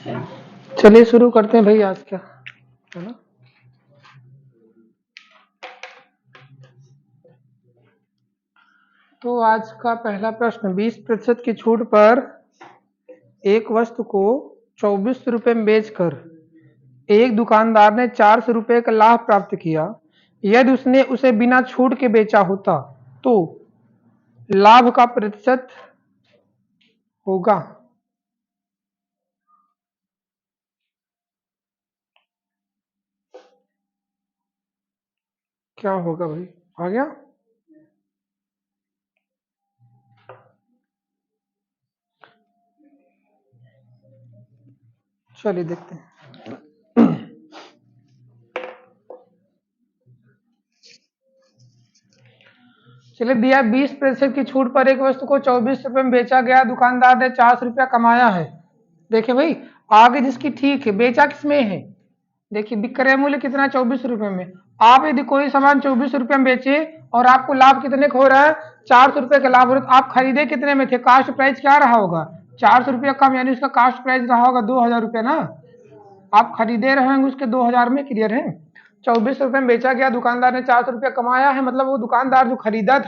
चलिए शुरू करते हैं भाई आज का, है ना। तो आज का पहला प्रश्न, 20% की छूट पर एक वस्तु को 24 रुपये में बेचकर एक दुकानदार ने 400 रुपये का लाभ प्राप्त किया। यदि उसने उसे बिना छूट के बेचा होता तो लाभ का प्रतिशत होगा। क्या होगा भाई? आ गया? चलिए देखते हैं। चलिए दिया 20% की छूट पर एक वस्तु को 24 रुपये में बेचा गया, दुकानदार ने 400 रुपया कमाया है। देखिए भाई, आगे जिसकी ठीक है, बेचा किसमें है? देखिए विक्रय मूल्य कितना? 24 रुपये में। आप यदि कोई सामान 24 रुपये में बेचे और आपको लाभ कितने का हो रहा है? 400 रुपये का लाभ हो रहा है। आप खरीदे कितने में थे? कास्ट प्राइस क्या रहा होगा? 400 रुपया कम, यानी उसका कास्ट प्राइस रहा होगा 2000 रुपये ना। आप खरीदे रहेंगे उसके 2000 में, क्लियर है। 24 रुपये में बेचा गया, दुकानदार ने 400 रुपया कमाया है, मतलब वो दुकानदार जो खरीदा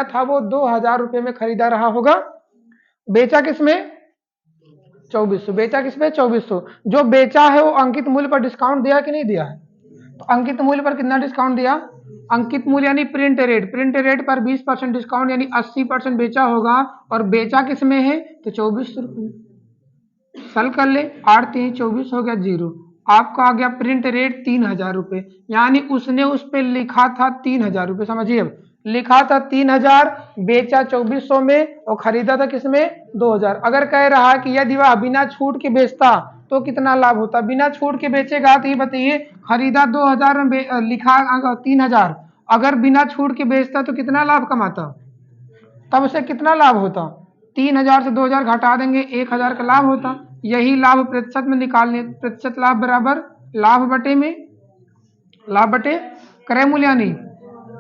था वो 2000 रुपये में खरीदा रहा होगा। बेचा किसमें? 2400। बेचा किसमें? 2400। जो बेचा है वो अंकित मूल्य पर डिस्काउंट दिया कि नहीं दिया है? तो अंकित मूल्य पर कितना डिस्काउंट दिया? अंकित मूल्य यानी प्रिंट रेट पर 20% डिस्काउंट, यानी 80% बेचा होगा। और बेचा किसमें है? तो 2400 रुपये। सल कर ले, 8 3 24 हो गया 0। आपका आ गया प्रिंट रेट 3000 रुपये, यानी उसने उस पर लिखा था 3000 रुपये। समझिए, अब लिखा था 3000, बेचा 2400 में और खरीदा था किसमें? 2000। अगर कह रहा है कि यदि वह बिना छूट के बेचता तो कितना लाभ होता? बिना छूट के बेचेगा तो ये बताइए, खरीदा 2000 में, लिखा 3000, अगर बिना छूट के बेचता तो कितना लाभ कमाता? तब उसे कितना लाभ होता? 3000 से 2000 घटा देंगे, 1000 का लाभ होता। यही लाभ प्रतिशत में निकालने, प्रतिशत लाभ बराबर लाभ बटे में, लाभ बटे क्रय मूल्य, यानी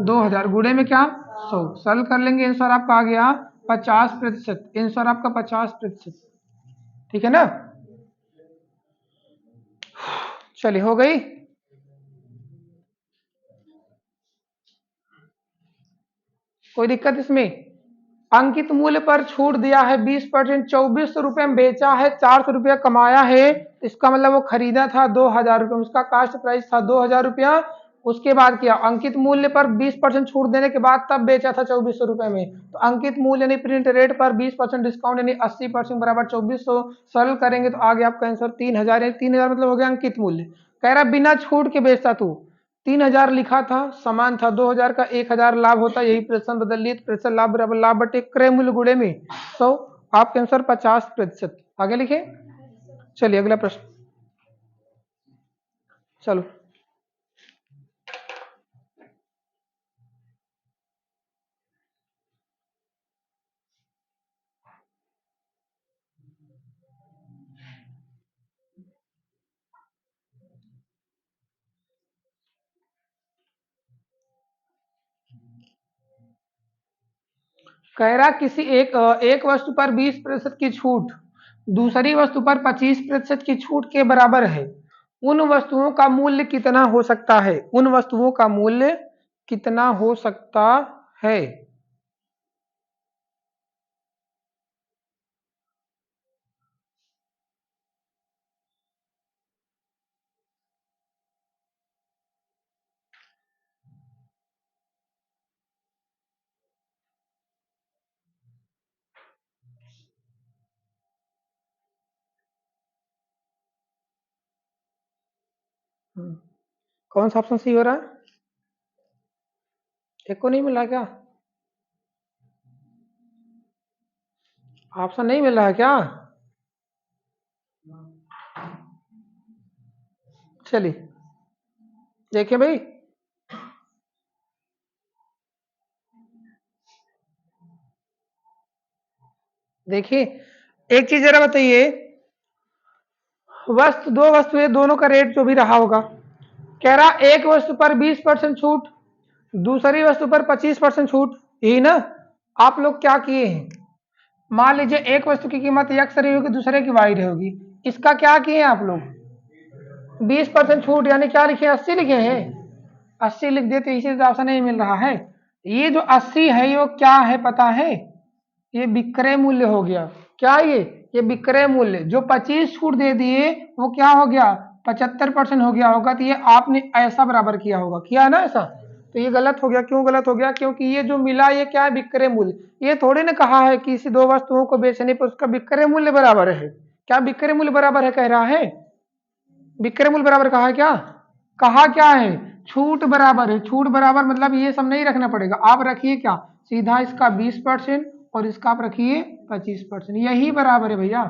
2000 गुणे में क्या? 100। सरल कर लेंगे, आंसर आपका आ गया 50%। आंसर आपका 50%। ठीक है ना। चलिए, हो गई। कोई दिक्कत इसमें? अंकित मूल्य पर छूट दिया है 20%, 2400 रुपये में बेचा है, 400 रुपया कमाया है। इसका मतलब वो खरीदा था 2000 रुपये, उसका कास्ट प्राइस था 2000 रुपया। उसके बाद किया अंकित मूल्य पर 20% छूट देने के बाद तब बेचा था 2400 रुपये में। तो अंकित मूल्य यानी प्रिंट रेट पर 20% डिस्काउंट, यानी 80% बराबर 2400। सरल करेंगे तो आगे आपका आंसर 3000 है। 3000 मतलब हो गया अंकित मूल्य। कह रहा बिना छूट के बेचता तू, 3000 लिखा था, समान था 2000 का, 1000 लाभ होता। यही प्रश्न बदल लिए, प्रतिशत लाभ बराबर लाभ बटे क्रय मूल्य गुणे में 100। आपके आंसर 50%। आगे लिखे। चलिए अगला प्रश्न। चलो, कह रहा किसी एक वस्तु पर 20% की छूट दूसरी वस्तु पर 25% की छूट के बराबर है। उन वस्तुओं का मूल्य कितना हो सकता है? उन वस्तुओं का मूल्य कितना हो सकता है? कौन सा ऑप्शन सही हो रहा है? एक को नहीं मिला क्या? ऑप्शन नहीं मिल रहा है क्या? चलिए देखिए भाई, देखिए एक चीज जरा बताइए, वस्तु दो वस्तुएं, दोनों का रेट जो भी रहा होगा, कह रहा एक वस्तु पर 20% छूट, दूसरी वस्तु पर 25% छूट, यही ना। आप लोग क्या किए हैं, मान लीजिए एक वस्तु की कीमत x रही होगी, दूसरे की y रहेगी, इसका क्या किए आप लोग 20% छूट, यानी क्या लिखे 80 लिखे हैं, 80 लिख देते, इसी हिसाब से नहीं मिल रहा है। ये जो 80 है ये क्या है पता है, ये विक्रय मूल्य हो गया। क्या ये विक्रय मूल्य, जो 25 छूट दे दिए वो क्या हो गया 75% हो गया होगा। तो ये आपने ऐसा बराबर किया होगा, किया है ना ऐसा, तो ये गलत हो गया। क्यों गलत हो गया, क्योंकि ये जो मिला ये क्या है विक्रय मूल्य। ये थोड़े ने कहा है कि इसी दो वस्तुओं को बेचने पर उसका विक्रय मूल्य बराबर है। क्या विक्रय मूल्य बराबर है कह रहा है, विक्रय मूल्य बराबर कहा है, कहा क्या है छूट बराबर है। छूट बराबर मतलब ये सब नहीं रखना पड़ेगा, आप रखिए क्या सीधा इसका 20% और इसका आप रखिए 25%, यही बराबर है भैया,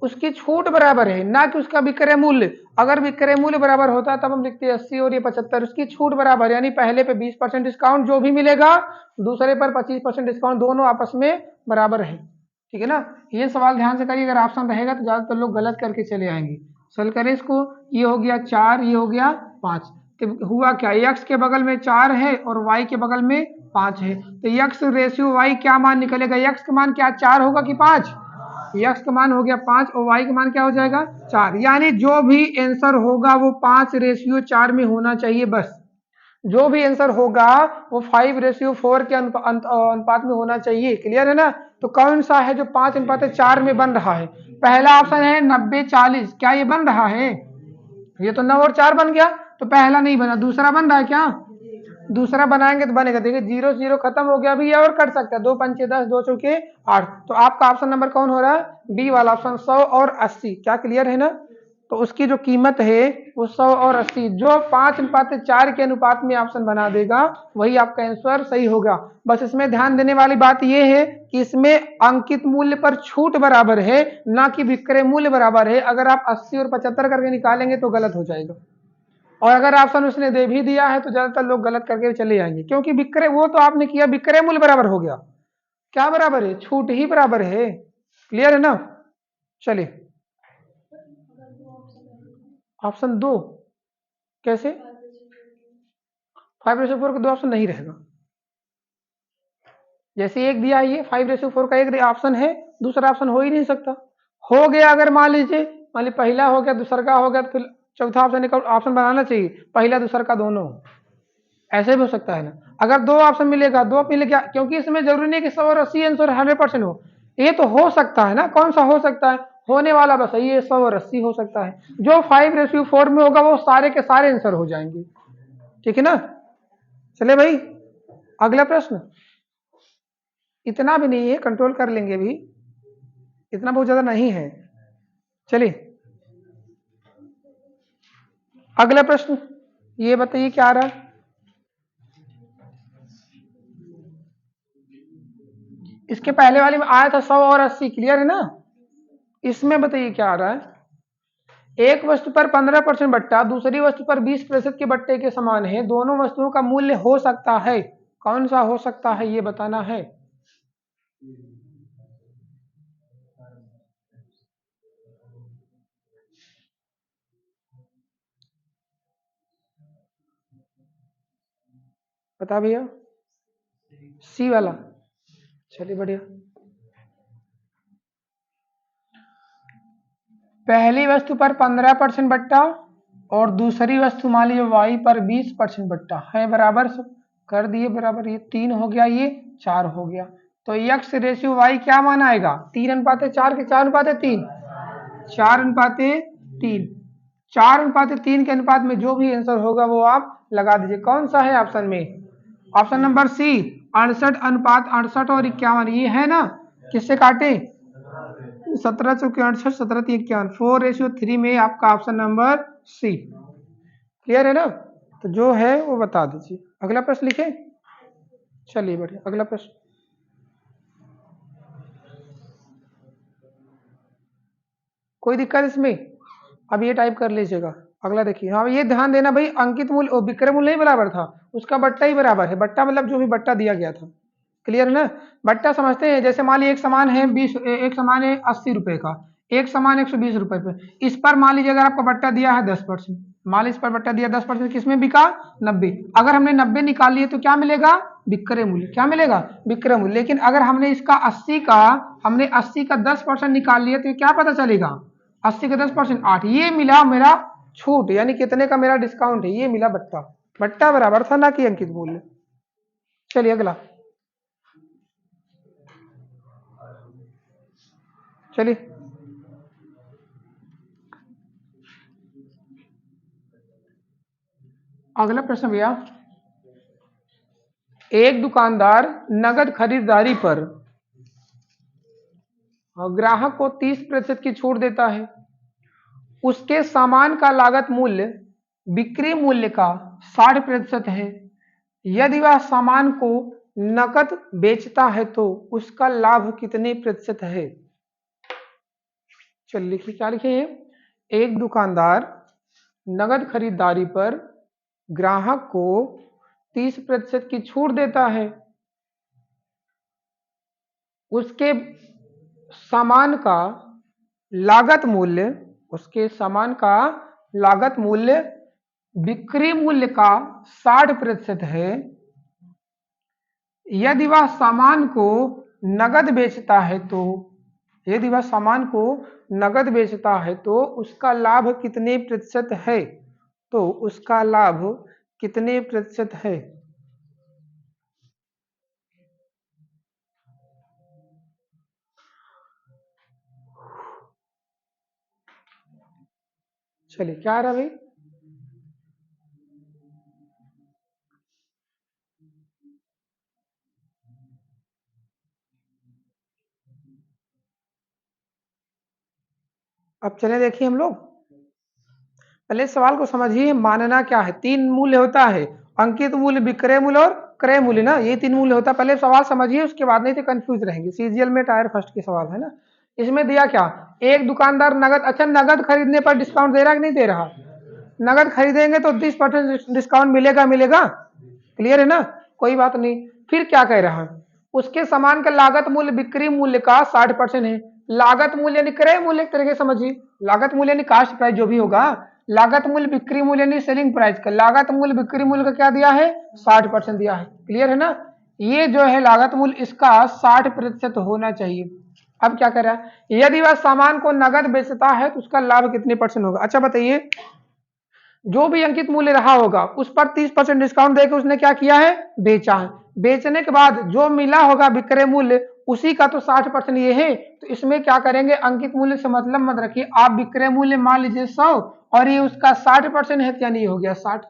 उसकी छूट बराबर है ना कि उसका विक्रय मूल्य। अगर विक्रय मूल्य बराबर होता तब हम लिखते 80 और ये 75, उसकी छूट बराबर, यानी पहले पे 20% डिस्काउंट जो भी मिलेगा, दूसरे पर 25% डिस्काउंट, दोनों आपस में बराबर है। ठीक है ना, ये सवाल ध्यान से करिए, अगर ऑप्शन रहेगा तो ज्यादातर लोग गलत करके चले आएंगे। सॉल्व करें इसको, ये हो गया 4, ये हो गया 5, तो हुआ क्या x के बगल में 4 है और y के बगल में 5 है, तो x रेशियो y क्या मान निकलेगा, x का मान क्या 4 होगा कि 5, x का मान हो गया 5 और y का मान क्या हो जाएगा 4, यानी जो भी आंसर होगा वो 5:4 में होना चाहिए बस। जो भी आंसर होगा वो 5:4 के अनुपात में होना चाहिए। क्लियर है ना, तो कौन सा है जो 5:4 में बन रहा है, पहला ऑप्शन है 90-40, क्या ये बन रहा है, ये तो 9 और 4 बन गया, तो पहला नहीं बना, दूसरा बन रहा है क्या, दूसरा बनाएंगे तो बनेगा। देखिए 0 0 खत्म हो गया, अभी ये और कट सकता है, 2 पंचे 10, 2 चौके 8, तो आपका ऑप्शन नंबर कौन हो रहा है बी वाला ऑप्शन 100 और 80। क्या क्लियर है ना, तो उसकी जो कीमत है वो 100 और 80, जो 5:4 के अनुपात में ऑप्शन बना देगा वही आपका आंसर सही होगा। बस इसमें ध्यान देने वाली बात यह है कि इसमें अंकित मूल्य पर छूट बराबर है, ना कि विक्रय मूल्य बराबर है। अगर आप 80 और 75 करके निकालेंगे तो गलत हो जाएगा, और अगर ऑप्शन उसने दे भी दिया है तो ज्यादातर लोग गलत करके चले जाएंगे, क्योंकि विक्रय वो तो आपने किया विक्रय मूल्य बराबर हो गया, क्या बराबर है छूट ही बराबर है। क्लियर है ना, चलिए ऑप्शन 2 कैसे, 5:4 का 2 ऑप्शन नहीं रहेगा, जैसे एक दिया है ये 5:4 का एक ऑप्शन है, दूसरा ऑप्शन हो ही नहीं सकता। हो गया अगर मान लीजिए पहला हो गया दूसरा का हो गया, तो फिर चौथा ऑप्शन बनाना चाहिए पहला दूसरा का दोनों, ऐसे भी हो सकता है ना। अगर 2 ऑप्शन मिलेगा, 2 मिलेगा, क्योंकि इसमें जरूरी नहीं कि 100 और 80 आंसर 100% हो, ये तो हो सकता है ना, कौन सा हो सकता है, होने वाला बस ये 100 और 80 हो सकता है, जो 5:4 में होगा वो सारे के सारे आंसर हो जाएंगे। ठीक है ना, चले भाई अगला प्रश्न, इतना भी नहीं है, कंट्रोल कर लेंगे अभी, इतना बहुत ज्यादा नहीं है। चलिए अगला प्रश्न, ये बताइए क्या आ रहा है, इसके पहले वाले में आया था 100 और 80, क्लियर है ना, इसमें बताइए क्या आ रहा है, एक वस्तु पर 15% बट्टा दूसरी वस्तु पर 20% के बट्टे के समान है, दोनों वस्तुओं का मूल्य हो सकता है, कौन सा हो सकता है ये बताना है। बता भैया, सी वाला, चलिए बढ़िया। पहली वस्तु पर 15% बट्टा और दूसरी वस्तु मान लीजिए वाई पर 20% बट्टा है, बराबर सब कर दिए बराबर, ये 3 हो गया, ये 4 हो गया, तो x रेशियो y क्या मान आएगा 3:4 के 4:3, 4:3, 4:3 के अनुपात में जो भी आंसर होगा वो आप लगा दीजिए। कौन सा है ऑप्शन में, ऑप्शन नंबर सी 68:68 और 51, ये है ना, किससे काटे 17 चौके 68, 17 3 51, 4:3 में आपका ऑप्शन नंबर सी। क्लियर है ना, तो जो है वो बता दीजिए। अगला प्रश्न लिखे, चलिए बढ़िया अगला प्रश्न, कोई दिक्कत इसमें, अब ये टाइप कर लीजिएगा। अगला देखिए, हाँ ये ध्यान देना भाई, अंकित मूल्य और विक्रय मूल्य नहीं बराबर था, उसका बट्टा ही बराबर है, बट्टा मतलब जो भी बट्टा दिया गया था। क्लियर है ना, बट्टा समझते हैं, जैसे मान लीजिए एक सामान है 20, एक सामान है 80 रुपए का, एक सामान 120 रुपए पे, इस पर मान लीजिए अगर आपका बट्टा दिया है 10%, माल इस पर बट्टा दिया 10% किसमें बिका 90। अगर हमने 90 निकाल लिए तो क्या मिलेगा विक्रय मूल्य, क्या मिलेगा विक्रय मूल्य। लेकिन अगर हमने इसका 80 का 10% निकाल लिया तो क्या पता चलेगा 80 का 10% 8, ये मिला मेरा छूट, यानी कितने का मेरा डिस्काउंट है, ये मिला बट्टा। बट्टा बराबर था ना कि अंकित मूल्य। चलिए अगला, चलिए अगला प्रश्न भैया, एक दुकानदार नगद खरीदारी पर ग्राहक को 30% की छूट देता है। उसके सामान का लागत मूल्य बिक्री मूल्य का 60% है। यदि वह सामान को नकद बेचता है तो उसका लाभ कितने प्रतिशत है। चलिए लिखिए, क्या लिखे हैं, एक दुकानदार नगद खरीदारी पर ग्राहक को 30% की छूट देता है। उसके सामान का लागत मूल्य, उसके सामान का लागत मूल्य बिक्री मूल्य का 60% है। यदि वह सामान को नगद बेचता है तो, यदि वह सामान को नगद बेचता है तो उसका लाभ कितने प्रतिशत है, तो उसका लाभ कितने प्रतिशत है। चलिए क्या आ रहा भाई, अब चले देखिए हम लोग, पहले सवाल को समझिए। मानना क्या है, तीन मूल्य होता है, अंकित मूल्य, विक्रय मूल्य और क्रय मूल्य ना, ये तीन मूल्य होता है। पहले सवाल समझिए, उसके बाद नहीं तो कंफ्यूज रहेंगे। सीजीएल में टायर फर्स्ट के सवाल है ना। इसमें दिया क्या, एक दुकानदार नगद, अच्छा नगद खरीदने पर डिस्काउंट दे रहा है कि नहीं दे रहा, नगद खरीदेंगे तो 30% डिस्काउंट मिलेगा, मिलेगा, क्लियर है ना, कोई बात नहीं। फिर क्या कह रहा है, उसके सामान का लागत मूल्य बिक्री मूल्य का 60% है। लागत मूल्य यानी क्रय मूल्य एक तरीके समझिए, लागत मूल्य यानी कास्ट प्राइस जो भी होगा, लागत मूल्य बिक्री मूल्य यानी सेलिंग प्राइस का, लागत मूल्य बिक्री मूल्य का क्या दिया है 60% दिया है, क्लियर है ना। ये जो है लागत मूल्य इसका 60% होना चाहिए। अब क्या कर रहा है, यदि वह सामान को नगद बेचता है तो उसका लाभ कितने % होगा। अच्छा बताइए, जो भी अंकित मूल्य रहा होगा उस पर 30% डिस्काउंट देकर उसने क्या किया है, बेचा है। बेचने के बाद जो मिला होगा विक्रय मूल्य उसी का तो 60% ये है। तो इसमें क्या करेंगे, अंकित मूल्य से मतलब मत रखिए, आप विक्रय मूल्य मान लीजिए 100 और ये उसका 60% है, यानी ये हो गया 60,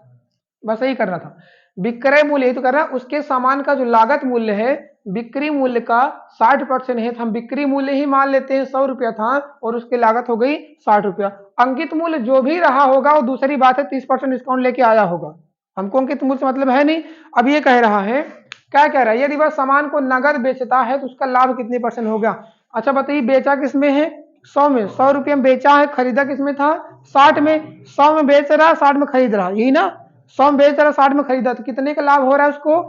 बस यही करना था। विक्रय मूल्य ही तो कर रहा, उसके सामान का जो लागत मूल्य है बिक्री मूल्य का 60% है, तो हम बिक्री मूल्य ही मान लेते हैं, 100 रुपया था और उसकी लागत हो गई 60 रुपया। अंकित मूल्य जो भी रहा होगा वो दूसरी बात है, 30% डिस्काउंट लेके आया होगा, हमको अंकित मूल्य से मतलब है नहीं। अब ये कह रहा है, क्या कह रहा है, यदि वह सामान को नगद बेचता है तो उसका लाभ कितने % होगा। अच्छा बताइए, बेचा किसमें है 100 में, 100 रुपये में बेचा है, खरीदा किसमें था 60 में, 100 में बेच रहा 60 में खरीद रहा, यही ना, 100 में बेच रहा 60 में खरीदा, तो कितने का लाभ हो रहा है उसको,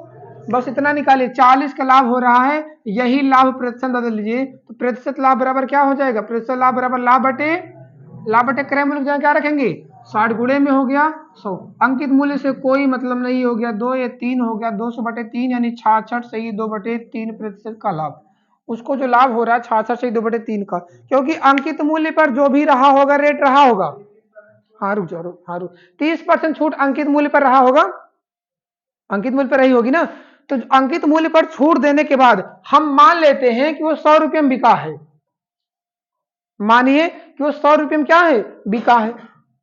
बस इतना निकालिए, 40 का लाभ हो रहा है। यही लाभ प्रतिशत बदल लीजिए तो प्रतिशत लाभ बराबर क्या हो जाएगा, प्रतिशत लाभ बराबर लाभ बटे क्रय मूल्य क्या रखेंगे 60 गुणे में हो गया 100। अंकित मूल्य से कोई मतलब नहीं, हो गया 2 या 3 हो गया 200/3 यानी 66 सही 2/3% का लाभ। उसको जो लाभ हो रहा है 66 सही 2/3 का, क्योंकि अंकित मूल्य पर जो भी रहा होगा रेट रहा होगा, हाँ रुक जाओ, हाँ रुक, 30% छूट अंकित मूल्य पर रहा होगा, अंकित मूल्य पर रही होगी ना। तो अंकित मूल्य पर छूट देने के बाद हम मान लेते हैं कि वो 100 रुपये में बिका है, मानिए कि वो 100 रुपये में क्या है बिका है।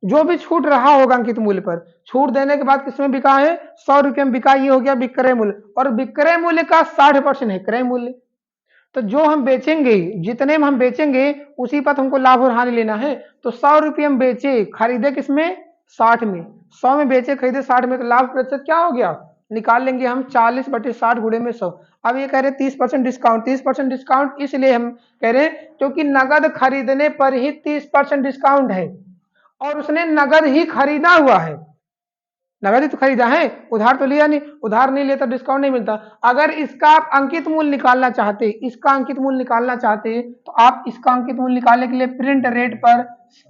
जो भी छूट रहा होगा अंकित मूल्य पर, छूट देने के बाद किसमें बिका है 100 रुपये में बिका, ये हो गया विक्रय मूल्य, और विक्रय मूल्य का 60% है क्रय मूल्य। तो जो हम बेचेंगे, जितने में हम बेचेंगे उसी पर हमको लाभ और हानि लेना है। तो 100 रुपये में बेचे, खरीदे किसमें 60 में, 100 में बेचे खरीदे 60 में, तो लाभ प्रतिशत क्या हो गया, निकाल लेंगे हम 40/60 गुणे में 100। अब ये कह रहे 30% डिस्काउंट, 30% डिस्काउंट इसलिए हम कह रहे हैं क्योंकि नगद खरीदने पर ही 30% डिस्काउंट है और उसने नगद ही खरीदा हुआ है। नगद ही तो खरीदा है, उधार तो लिया नहीं, उधार नहीं लेता डिस्काउंट नहीं मिलता। अगर इसका आप अंकित मूल्य निकालना चाहते, इसका अंकित मूल्य निकालना चाहते तो आप इसका अंकित मूल्य निकालने के लिए प्रिंट रेट पर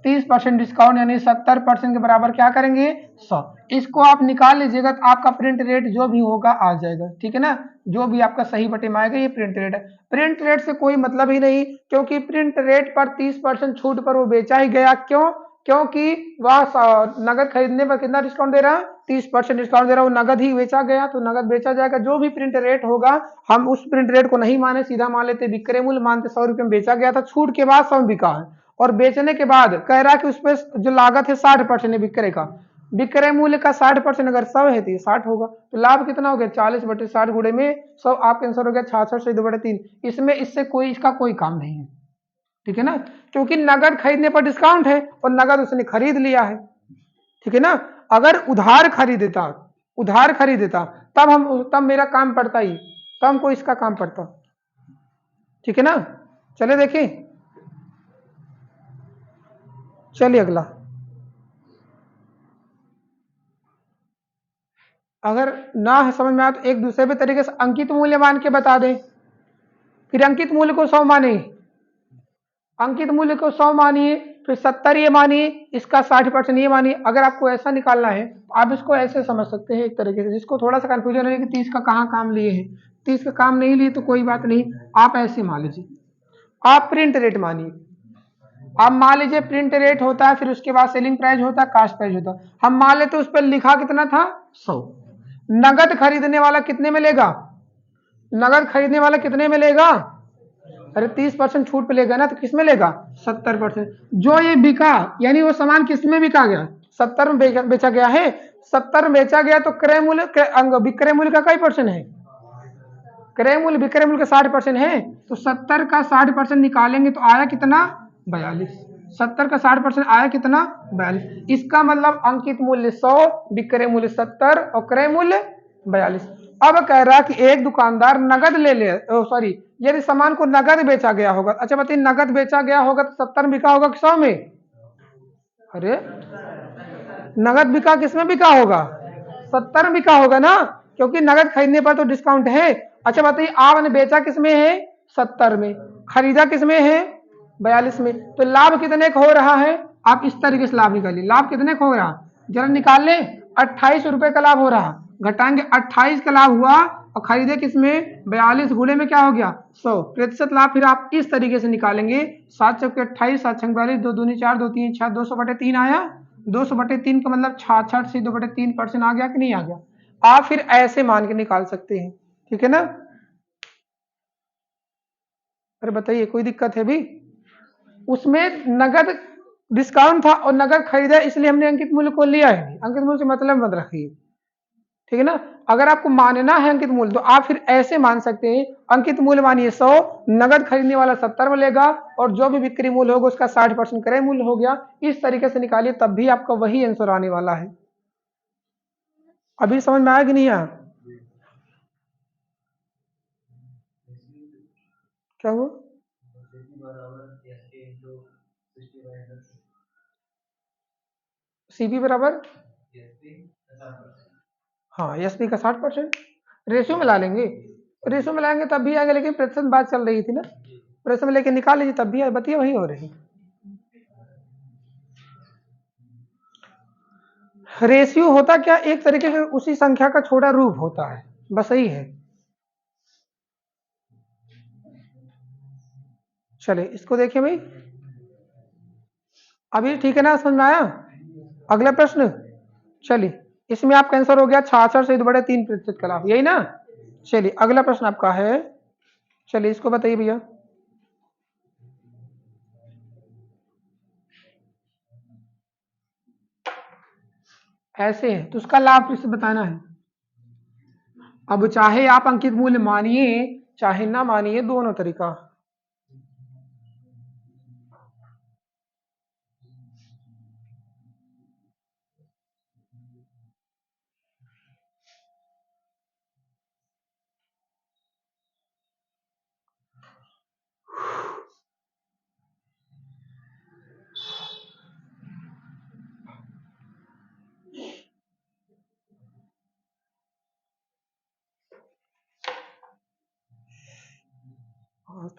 30% डिस्काउंट यानी 70% के बराबर क्या करेंगे 100, इसको आप निकाल लीजिएगा तो आपका प्रिंट रेट जो भी होगा आ जाएगा, ठीक है ना। जो भी आपका सही बटे में आएगा ये प्रिंट रेट है। प्रिंट रेट से कोई मतलब ही नहीं, क्योंकि प्रिंट रेट पर 30% छूट पर वो बेचा ही गया। क्यों? क्योंकि वह नगद खरीदने पर कितना डिस्काउंट दे रहा है, 30% डिस्काउंट दे रहा है, वो नगद ही बेचा गया तो नगद बेचा जाएगा। जो भी प्रिंट रेट होगा हम उस प्रिंट रेट को नहीं माने, सीधा मान लेते विक्रय मूल्य, मानते 100 रुपये में बेचा गया था, छूट के बाद 100 बिका है, और बेचने के बाद कह रहा है कि उस पर जो लागत है 60% है विक्रय का, विक्रय मूल्य का 60% अगर 100 है तो ये 60 होगा, तो लाभ कितना हो गया 40/60 गुणे में 100, आपका आंसर हो गया 66 से 2/3। इसमें इससे कोई इसका कोई काम नहीं है, ठीक है ना, क्योंकि नगद खरीदने पर डिस्काउंट है और नगद उसने खरीद लिया है, ठीक है ना। अगर उधार खरीदेता तब मेरा काम पड़ता ही, तब हमको इसका काम पड़ता, ठीक है ना। चले देखिए, चलिए अगला। अगर ना है समझ में आया तो एक दूसरे भी तरीके से अंकित मूल्य मान के बता दें, फिर अंकित मूल्य को 100 माने, अंकित मूल्य को 100 मानिए, फिर 70 ये मानिए, इसका 60% ये मानिए। अगर आपको ऐसा निकालना है तो आप इसको ऐसे समझ सकते हैं एक तरीके से, जिसको थोड़ा सा कंफ्यूजन है कि 30 का कहाँ काम लिए हैं, 30 का काम नहीं लिए तो कोई बात नहीं, आप ऐसे मान लीजिए, आप प्रिंट रेट मानिए। आप मान लीजिए प्रिंट रेट होता है, फिर उसके बाद सेलिंग प्राइस होता है, कास्ट प्राइस होता है। हम मान लेते उस पर लिखा कितना था 100, नगद खरीदने वाला कितने में लेगा, नगद खरीदने वाला कितने में लेगा, अरे 30% छूट पे लेगा ना, तो किस में लेगा 70%। जो ये बिका यानी वो सामान किस में बिका गया, 70 में बेचा गया है, 70 में बेचा गया तो क्रय मूल्य विक्रय मूल्य का कई परसेंट है, क्रय मूल्य विक्रय मूल्य का 60% है, तो 70 का 60% निकालेंगे तो आया कितना 42, 70 का 60% आया कितना 42। इसका मतलब अंकित मूल्य 100, विक्रय मूल्य 70 और क्रय मूल्य 42। अब कह रहा कि एक दुकानदार नगद ले सॉरी, यदि सामान को नगद बेचा गया होगा, अच्छा बताइए नगद बेचा गया होगा तो 70 में बिका होगा कि 100 में, अरे नगद बिका किसमें बिका होगा 70 में बिका होगा ना, क्योंकि नगद खरीदने पर तो डिस्काउंट है। अच्छा बताइए आपने बेचा किसमें है 70 में, खरीदा किसमें है 42 में, तो लाभ कितने का हो रहा है, आप इस तरीके से लाभ निकालिए, लाभ कितने का हो रहा जरा निकाल ले, 28 रुपए का लाभ हो रहा, घटाएंगे 28 का लाभ हुआ, और खरीदे किसमें 42 गुणे में क्या हो गया 100 प्रतिशत लाभ। फिर आप इस तरीके से निकालेंगे, 7 चौके 28, 7 छंग 42, 2 दूनी 4, 2 3 6, 200/3 आया, 200/3 का मतलब 66 से 2/3% आ गया कि नहीं आ गया। आप फिर ऐसे मान के निकाल सकते हैं, ठीक है ना। अरे बताइए कोई दिक्कत है भी, उसमें नगद डिस्काउंट था और नगद खरीदा, इसलिए हमने अंकित मूल्य को लिया है, अंकित मूल्य से मतलब मत रखिए, ठीक है ना। अगर आपको मानना है अंकित मूल्य तो आप फिर ऐसे मान सकते हैं, अंकित मूल्य मानिए 100, नगद खरीदने वाला 70 में लेगा, और जो भी बिक्री मूल्य होगा उसका 60% क्रय मूल्य हो गया, इस तरीके से निकालिए, तब भी आपका वही आंसर आने वाला है। अभी समझ में आया कि नहीं आया, क्या हुआ, सीपी बराबर, हाँ एसपी का 60%, रेशियो में ला लेंगे, रेशियो में लाएंगे तब भी आएगा, लेकिन प्रतिशत बात चल रही थी ना, प्रतिशत में लेके निकाल लीजिए तब भी आए, बतिया वही हो रही। रेशियो होता क्या, एक तरीके से उसी संख्या का छोटा रूप होता है, बस यही है। चले इसको देखिए भाई, अभी ठीक है ना, समझ में आया। अगला प्रश्न, चलिए इसमें आपका आंसर हो गया 66 से 3% का लाभ, यही ना। चलिए अगला प्रश्न आपका है, चलिए इसको बताइए भैया, ऐसे है तो उसका लाभ किससे बताना है। अब चाहे आप अंकित मूल्य मानिए चाहे ना मानिए, दोनों तरीका।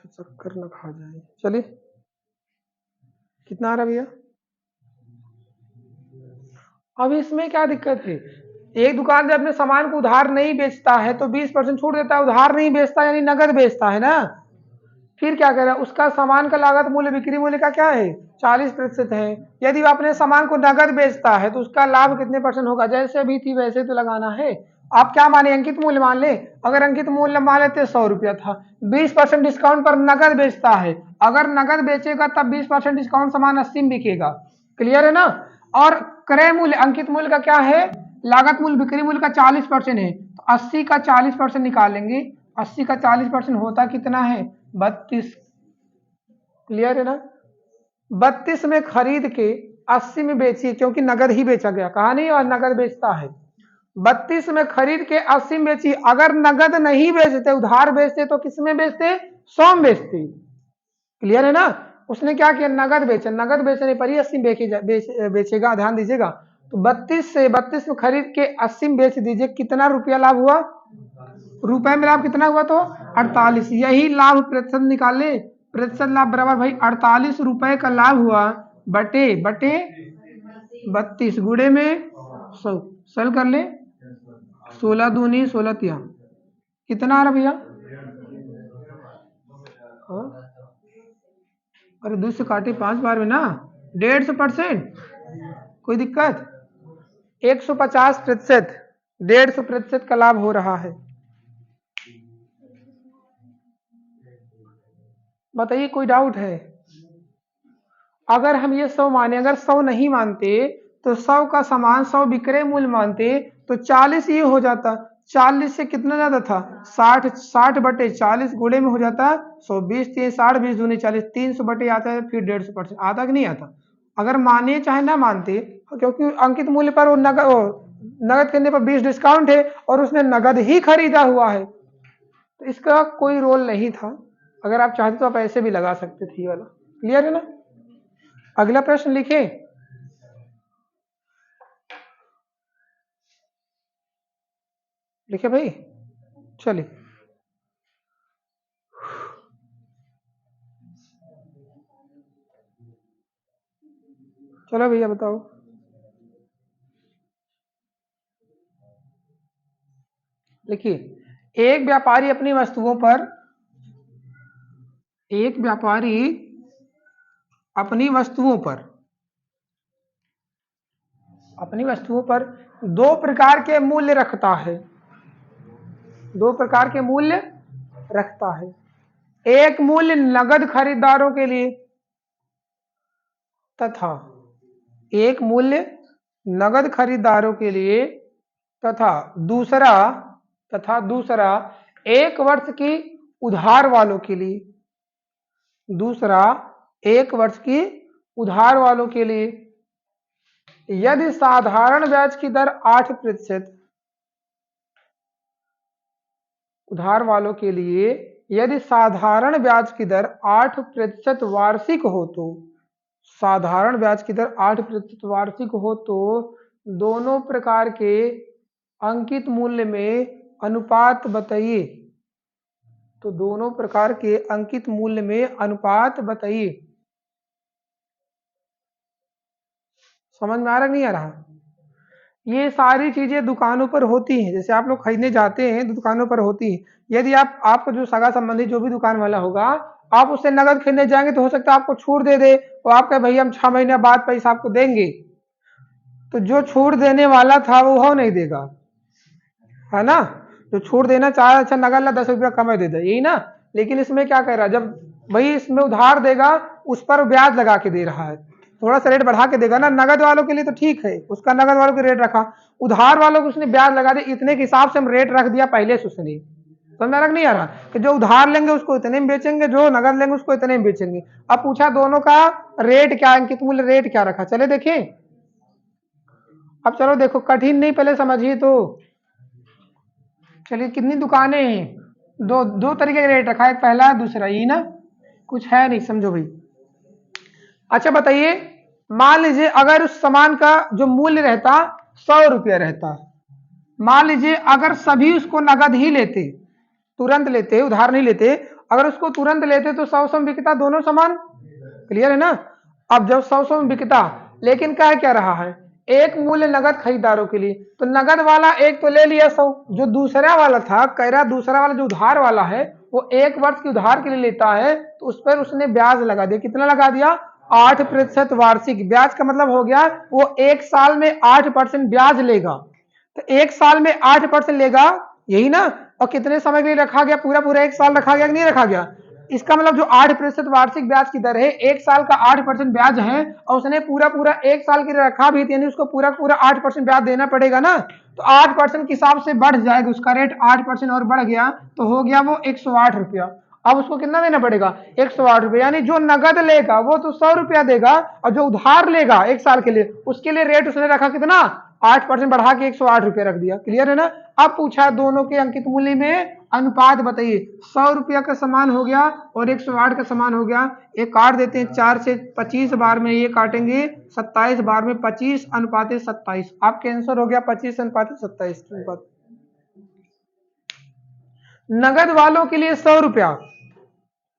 चक्कर न खा जाए। चलिए कितना आ रहा भैया? अब इसमें क्या दिक्कत है? एक दुकान जब अपने सामान को उधार नहीं बेचता है तो 20% छूट देता है, उधार नहीं बेचता यानी नगद बेचता है ना। फिर क्या करें, उसका सामान का लागत मूल्य बिक्री मूल्य का क्या है 40% है। यदि वो अपने सामान को नगद बेचता है तो उसका लाभ कितने परसेंट होगा? जैसे भी थी वैसे तो लगाना है। आप क्या माने, अंकित मूल्य मान ले। अगर अंकित मूल्य मान लेते 100 रुपया था, 20% डिस्काउंट पर नगद बेचता है। अगर नगद बेचेगा तब 20% डिस्काउंट सामान 80 में बिकेगा। क्लियर है ना। और क्रय मूल्य अंकित मूल्य का क्या है, लागत मूल्य बिक्री मूल्य का 40% है, तो 80 का 40% निकालेंगे। 80 का 40% होता कितना है 32। क्लियर है ना। 32 में खरीद के 80 में बेची, क्योंकि नगद ही बेचा गया, कहा नहीं और नगद बेचता है। 32 में खरीद के 80 में बेची। अगर नगद नहीं बेचते उधार बेचते तो किस में बेचते 100 में बेचते। क्लियर है ना। उसने क्या किया, नगद बेचा, नगद बेचने पर ही 80 बेचेगा, ध्यान दीजिएगा। तो 32 में खरीद के 80 में बेच दीजिए, कितना रुपया लाभ हुआ, रुपए में लाभ कितना हुआ तो 48। यही लाभ प्रतिशत निकाले, प्रतिशत लाभ बराबर भाई 48 रुपए का लाभ हुआ बटे 32 गुणे में 100। सल कर ले, 16 दूनी 16 तिया कितना आ रहा भैया? अरे 2 से काटे 5 बार में ना 150%। कोई दिक्कत? 150%, 150% का लाभ हो रहा है। बताइए कोई डाउट है? अगर हम ये 100 माने, अगर 100 नहीं मानते तो 100 का सामान 100 विक्रय मूल्य मानते तो 40 ये हो जाता। 40 से कितना ज्यादा था 60, 60 बटे 40 गुणे में हो जाता 100, 20 3 60, 20 दूनी 40, 300 बटे आता है, फिर 150%। आता कि नहीं आता? अगर माने चाहे ना मानते, क्योंकि अंकित मूल्य पर वो नगद करने पर 20 डिस्काउंट है और उसने नगद ही खरीदा हुआ है, तो इसका कोई रोल नहीं था। अगर आप चाहते तो आप ऐसे भी लगा सकते थे ये वाला। क्लियर है ना। अगला प्रश्न लिखे। लिखे भाई, चलिए। चलो भैया बताओ। देखिए, एक व्यापारी अपनी वस्तुओं पर, एक व्यापारी अपनी वस्तुओं पर, अपनी वस्तुओं पर 2 प्रकार के मूल्य रखता है, 2 प्रकार के मूल्य रखता है। एक मूल्य नगद खरीदारों के लिए तथा एक मूल्य नगद खरीदारों के लिए तथा दूसरा 1 वर्ष की उधार वालों के लिए, दूसरा 1 वर्ष की उधार वालों के लिए। यदि साधारण ब्याज की दर 8%, उधार वालों के लिए यदि साधारण ब्याज की दर 8% वार्षिक हो तो, साधारण ब्याज की दर 8% वार्षिक हो तो दोनों प्रकार के अंकित मूल्य में अनुपात बताइए। तो दोनों प्रकार के अंकित मूल्य में अनुपात बताइए। समझ में आ रहा नहीं आ रहा? ये सारी चीजें दुकानों पर होती हैं, जैसे आप लोग खरीदने जाते हैं तो दुकानों पर होती है। यदि आपको जो सगा संबंधी जो भी दुकान वाला होगा, आप उससे नगद खरीदने जाएंगे तो हो सकता है आपको छूट दे दे, तो आप कहे भैया हम 6 महीने बाद पैसा आपको देंगे, तो जो छूट देने वाला था वो नहीं देगा, है ना। जो छूट देना चाह अच्छा नगद ला 10 रुपया कम दे दे, यही ना। लेकिन इसमें क्या कर रहा है, जब वही इसमें उधार देगा उस पर ब्याज लगा के दे रहा है, थोड़ा सा रेट बढ़ा के देगा ना। नगद वालों के लिए तो ठीक है, उसका नगद वालों के रेट रखा, उधार वालों को उसने ब्याज लगा दिया, इतने के हिसाब से हम रेट रख दिया पहले से उसने। समझ में नहीं आ रहा कि जो उधार लेंगे उसको इतने में बेचेंगे, जो नगद लेंगे उसको इतने में बेचेंगे। अब पूछा दोनों का रेट क्या है, अंकित मूल्य रेट क्या रखा, चले देखें। अब चलो देखो, कठिन नहीं, पहले समझिए तो। चलिए कितनी दुकानें हैं, दो तरीके का रेट रखा है, पहला है दूसरा, ये ना कुछ है नहीं, समझो भाई। अच्छा बताइए, मान लीजिए अगर उस सामान का जो मूल्य रहता 100 रुपया रहता, मान लीजिए अगर सभी उसको नगद ही लेते, तुरंत लेते, उधार नहीं लेते, अगर उसको तुरंत लेते तो 100 में बिकता, दोनों समान। क्लियर है ना। अब जब 100 में बिकता, लेकिन क्या रहा है, एक मूल्य नगद खरीदारों के लिए, तो नगद वाला एक तो ले लिया 100, जो दूसरा वाला था कह रहा दूसरा वाला जो उधार वाला है वो 1 वर्ष की उधार के लिए लेता है, तो उस पर उसने ब्याज लगा दिया। कितना लगा दिया? 8% वार्षिक ब्याज। का मतलब हो गया वो 1 साल में 8% ब्याज लेगा। तो 1 साल में 8% लेगा, यही ना। और कितने समय के लिए रखा गया? पूरा पूरा 1 साल रखा गया कि नहीं रखा गया? इसका मतलब जो 8% वार्षिक ब्याज की दर है, 1 साल का 8% ब्याज है, और उसने पूरा पूरा 1 साल के लिए रखा भी, यानी उसको पूरा पूरा 8% ब्याज देना पड़ेगा ना। तो 8% के हिसाब से बढ़ जाएगा उसका रेट, 8% और बढ़ गया तो हो गया वो 108 रुपया। अब उसको कितना देना पड़ेगा? 108 रुपया। यानी जो नगद लेगा वो तो 100 रुपया देगा, और जो उधार लेगा 1 साल के लिए उसके लिए रेट उसने रखा कितना? 8% बढ़ा के 108 रुपया रख दिया। क्लियर है ना। अब पूछा दोनों के अंकित मूल्य में अनुपात बताइए। 100 रुपया का समान हो गया और 108 का समान हो गया। ये काट देते हैं, 4 से 25 बार में ये काटेंगे, 27 बार में 25 अनुपात 27। आपके आंसर हो गया 25 अनुपात 27 की अनुपात। नगद वालों के लिए 100 रुपया,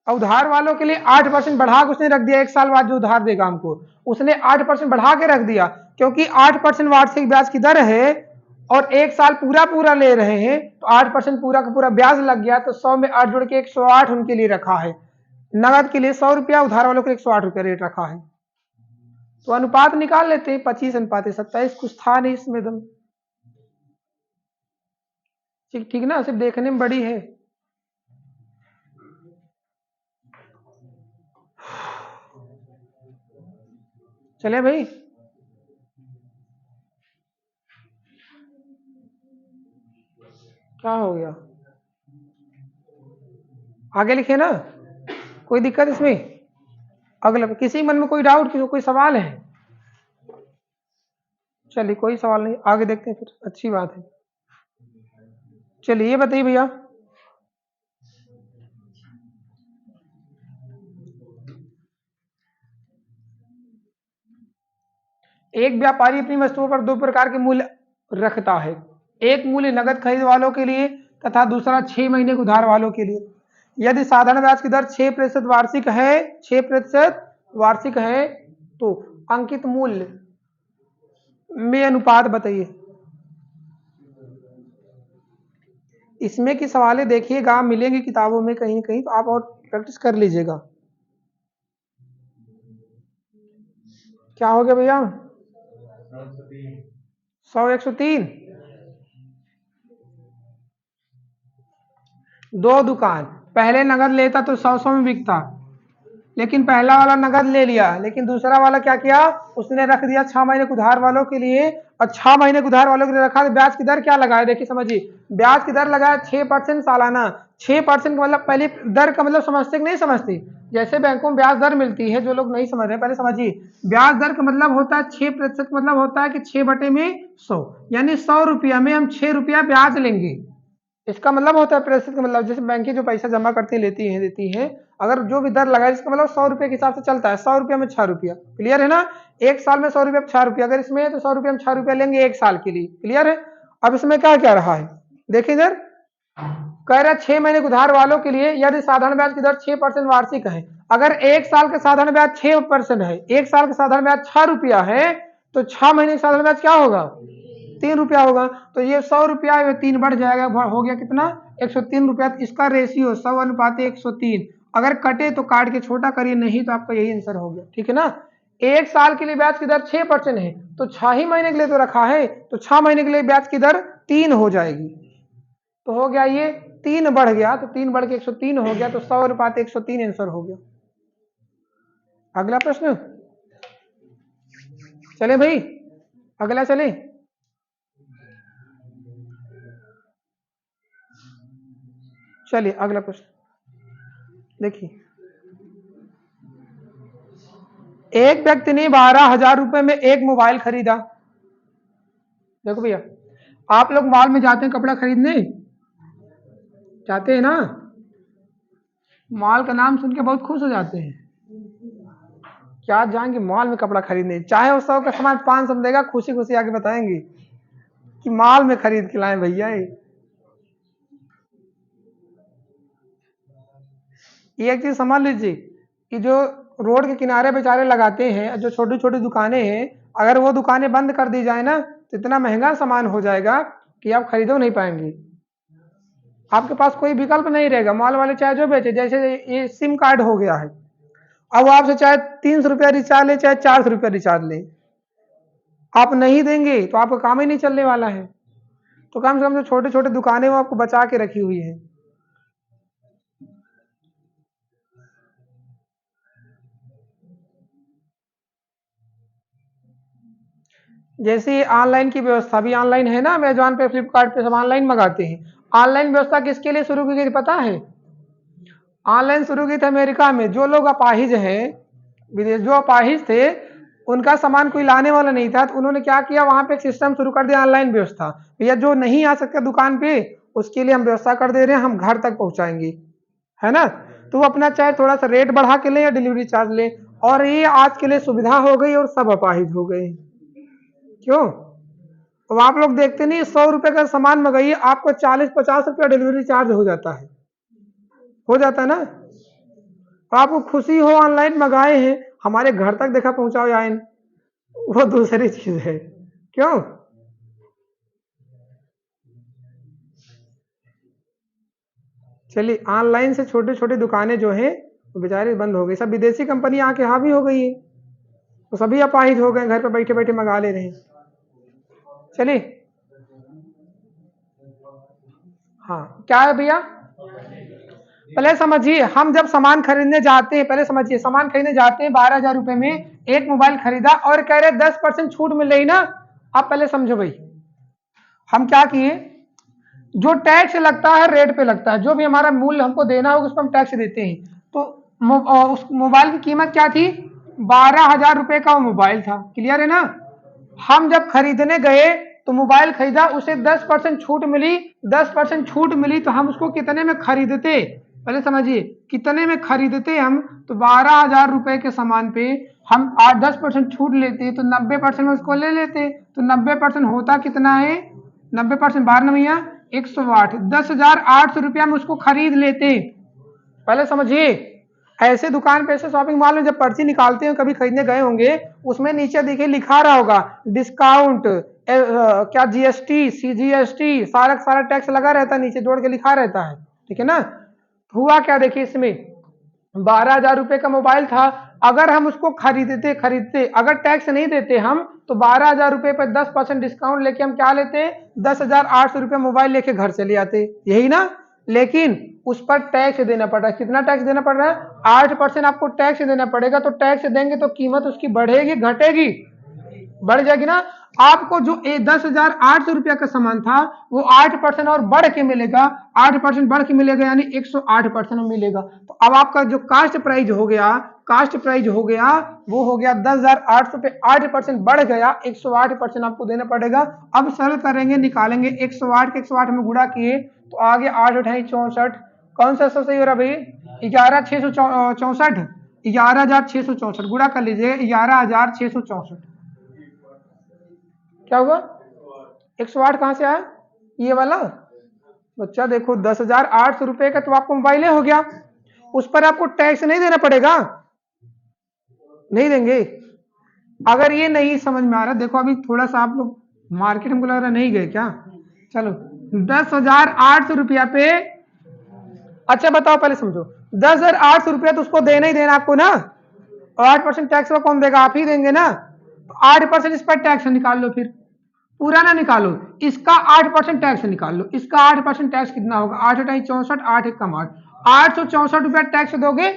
उधार वालों के लिए 8% बढ़ा के उसने रख दिया। 1 साल बाद जो उधार देगा हमको, उसने 8% बढ़ा के रख दिया, क्योंकि 8% वार्षिक ब्याज की दर है और 1 साल पूरा पूरा ले रहे हैं, तो 8% पूरा का पूरा ब्याज लग गया। तो 100 में 8 जोड़ के 108 उनके लिए रखा है। नगद के लिए 100 रुपया, उधार वालों के 108 रुपया रेट रखा है। तो अनुपात निकाल लेते हैं, 25 अनुपात 27। कुछ था नहीं इसमें दम। ठीक ना, सिर्फ देखने में बड़ी है। चले भाई, क्या हो गया? आगे लिखे ना, कोई दिक्कत इसमें? अगला किसी मन में कोई डाउट, कोई सवाल है? चलिए कोई सवाल नहीं, आगे देखते हैं फिर। अच्छी बात है। चलिए ये बताइए भैया, एक व्यापारी अपनी वस्तुओं पर 2 प्रकार के मूल्य रखता है। एक मूल्य नगद खरीद वालों के लिए तथा दूसरा 6 महीने के उधार वालों के लिए। यदि साधारण ब्याज की दर 6% वार्षिक है, 6% वार्षिक है, तो अंकित मूल्य में अनुपात बताइए। इसमें की सवालें देखिएगा, मिलेंगे किताबों में कहीं कहीं, तो आप और प्रैक्टिस कर लीजिएगा। क्या हो गया भैया? 100 103। 2 दुकान, पहले नगद लेता तो 100 में बिकता, लेकिन पहला वाला नगद ले लिया, लेकिन दूसरा वाला क्या किया, उसने रख दिया 6 महीने के उधार वालों के लिए, और 6 महीने के उधार वालों के लिए रखा। तो ब्याज की दर क्या लगाया, देखिए समझिए। ब्याज की दर लगाया 6% सालाना। 6% का मतलब, पहले दर का मतलब समझते कि नहीं समझते? जैसे बैंकों में ब्याज दर मिलती है, जो लोग नहीं समझ रहे पहले समझिए। ब्याज दर का मतलब होता है 6% का मतलब होता है कि 6/100, यानी 100 रुपया में हम 6 रुपया ब्याज लेंगे। इसका मतलब होता है प्रतिशत का मतलब, जैसे बैंकें जो पैसा जमा करती है, लेती है, देती है, अगर जो भी दर लगाए, इसका मतलब 100 रुपये के हिसाब से चलता है। 100 रुपया में 6 रुपया। क्लियर है ना। 1 साल में 100 रुपया में 6 रुपया, अगर इसमें है तो 100 रुपया में 6 रुपया लेंगे 1 साल के लिए। क्लियर है। अब इसमें क्या क्या रहा है, देखिए इधर कह रहा है 6 महीने के उधार वालों के लिए यदि साधारण ब्याज की दर 6% वार्षिक है। अगर 1 साल का साधारण ब्याज 6% है, 1 साल का साधारण ब्याज 6 रुपया है, तो 6 महीने का साधारण ब्याज क्या होगा? 3 रुपया होगा। तो ये 100 रुपया में 3 बढ़ जाएगा, हो गया कितना? 103 रुपया। इसका रेशियो 100 अनुपात 103। अगर कटे तो काट के छोटा करिए, नहीं तो आपका यही आंसर हो गया। ठीक है ना। 1 साल के लिए ब्याज की दर 6% है, तो 6 ही महीने के लिए तो रखा है, तो 6 महीने के लिए ब्याज की दर 3 हो जाएगी। तो हो गया ये 3 बढ़ गया, तो 3 बढ़ के 103 हो गया, तो 100 अनुपात 103 आंसर हो गया। अगला प्रश्न चले भाई, अगला चले। चलिए अगला प्रश्न देखिए। एक व्यक्ति ने 12,000 रुपए में एक मोबाइल खरीदा। देखो भैया, आप लोग मॉल में जाते हैं कपड़ा खरीदने, जाते हैं ना। मॉल का नाम सुन के बहुत खुश हो जाते हैं, क्या जाएंगे मॉल में कपड़ा खरीदने, चाहे वो 100 का सामान 500 में देगा, खुशी खुशी आके बताएंगे कि मॉल में खरीद के लाए भैया। ये एक चीज समझ लीजिए कि जो रोड के किनारे बेचारे लगाते हैं, जो छोटी छोटी दुकानें हैं, अगर वो दुकानें बंद कर दी जाए ना तो इतना महंगा सामान हो जाएगा कि आप खरीदो नहीं पाएंगे। आपके पास कोई विकल्प नहीं रहेगा। मॉल वाले चाहे जो बेचे, जैसे ये सिम कार्ड हो गया है, अब वो आपसे चाहे 300 रुपया रिचार्ज ले, चाहे 400 रुपया रिचार्ज ले, आप नहीं देंगे तो आपका काम ही नहीं चलने वाला है। तो कम से कम जो छोटे छोटे दुकानें वो आपको बचा के रखी हुई है। जैसे ऑनलाइन की व्यवस्था भी ऑनलाइन है ना, अमेजोन पे, फ्लिपकार्ट पे सब ऑनलाइन मंगाते हैं। ऑनलाइन व्यवस्था किसके लिए शुरू की गई पता है? ऑनलाइन शुरू की थी अमेरिका में। जो लोग अपाहिज हैं, विदेश जो अपाहिज थे, उनका सामान कोई लाने वाला नहीं था, तो उन्होंने क्या किया, वहां पे एक सिस्टम शुरू कर दिया, ऑनलाइन व्यवस्था। भैया जो नहीं आ सकते दुकान पे, उसके लिए हम व्यवस्था कर दे रहे हैं, हम घर तक पहुंचाएंगे, है ना। तो वो अपना चाहे थोड़ा सा रेट बढ़ा के ले या डिलीवरी चार्ज ले, और ये आज के लिए सुविधा हो गई और सब अपाहिज हो गए। क्यों? अब आप लोग देखते नहीं, 100 रुपए का सामान मंगाइए, आपको 40-50 रुपया डिलीवरी चार्ज हो जाता है, हो जाता है ना। तो आपको खुशी हो ऑनलाइन मंगाए हैं, हमारे घर तक देखा पहुंचाओ आए, वो दूसरी चीज है। क्यों? चलिए, ऑनलाइन से छोटी छोटी दुकानें जो हैं वो बेचारी बंद हो गई, सब विदेशी कंपनी आके हावी हो गई है, तो सभी अपाहिज हो गए, घर पे बैठे बैठे मंगा ले रहे हैं। चलिए, हाँ क्या है भैया, पहले समझिए, हम जब सामान खरीदने जाते हैं, पहले समझिए, सामान खरीदने जाते हैं 12,000 रुपए में, एक मोबाइल खरीदा और कह रहे 10% छूट मिल रही ना। आप पहले समझो भाई, हम क्या किए, जो टैक्स लगता है रेट पे लगता है, जो भी हमारा मूल्य हमको देना होगा उस पर हम टैक्स देते हैं। तो उस मोबाइल की कीमत क्या थी, 12,000 रुपए का वो मोबाइल था। क्लियर है ना। हम जब खरीदने गए तो मोबाइल खरीदा, उसे 10% छूट मिली। 10% छूट मिली तो हम उसको कितने में खरीदते, पहले समझिए, कितने में खरीदते हम, तो 12,000 रुपए के सामान पे हम 8-10% छूट लेते तो 90% में उसको ले लेते। तो 90% होता कितना है, 90% 12 108, 10,800 रुपया में उसको खरीद लेते। पहले समझिए, ऐसे दुकान पे, ऐसे शॉपिंग मॉल में जब पर्ची निकालते हैं, कभी खरीदने गए होंगे, उसमें नीचे देखिए लिखा रहा होगा डिस्काउंट, क्या जीएसटी, सीजीएसटी, सारा सारा टैक्स लगा रहता है, नीचे जोड़ के लिखा रहता है, ठीक है ना। हुआ क्या, देखिए इसमें 12,000 रुपए का मोबाइल था, अगर हम उसको खरीदते खरीदते अगर टैक्स नहीं देते हम, तो 12,000 रुपए पर 10% डिस्काउंट लेके हम क्या लेते, 10,800 रुपये मोबाइल लेके घर चले आते, यही ना। लेकिन उस पर टैक्स देना पड़ रहा है, कितना टैक्स देना पड़ रहा है, 8% आपको टैक्स देना पड़ेगा। तो टैक्स देंगे तो कीमत उसकी बढ़ेगी घटेगी, बढ़ जाएगी ना। आपको जो 10,800 रुपया का सामान था, वो 8% और बढ़ के मिलेगा, 8% बढ़ के मिलेगा, यानी 108% में मिलेगा। तो अब आपका जो कास्ट प्राइस हो गया, कास्ट प्राइस हो गया, वो हो गया 10,800 पे 8% बढ़ गया, 108% आपको देना पड़ेगा। अब सरल करेंगे, निकालेंगे, 108 के 108 में गुणा किए तो आगे 8×8 = 64। कौन सा सौ सही हो रहा भाई, 11,664, 11,664 गुणा कर लीजिए, 11,664 क्या हुआ, 108 कहां से आया, ये वाला बच्चा देखो, 10,800 रुपए का तो आपको मोबाइल हो गया, उस पर आपको टैक्स नहीं देना पड़ेगा, नहीं देंगे। अगर ये नहीं समझ में आ रहा, देखो अभी थोड़ा सा आप लोग मार्केट, हमको लग रहा नहीं गए क्या, चलो 10,800 रुपया पे, अच्छा बताओ पहले समझो, 10,800 रुपया तो उसको देना ही देना आपको ना, और 8% टैक्स को कौन देगा, आप ही देंगे ना। तो 8% इस पर टैक्स निकाल लो, फिर पूरा ना निकालो, इसका 8% टैक्स निकाल लो। इसका 8% टैक्स कितना होगा, 8×8 = 64, 8×1 = 8, 864 रुपया टैक्स दोगे,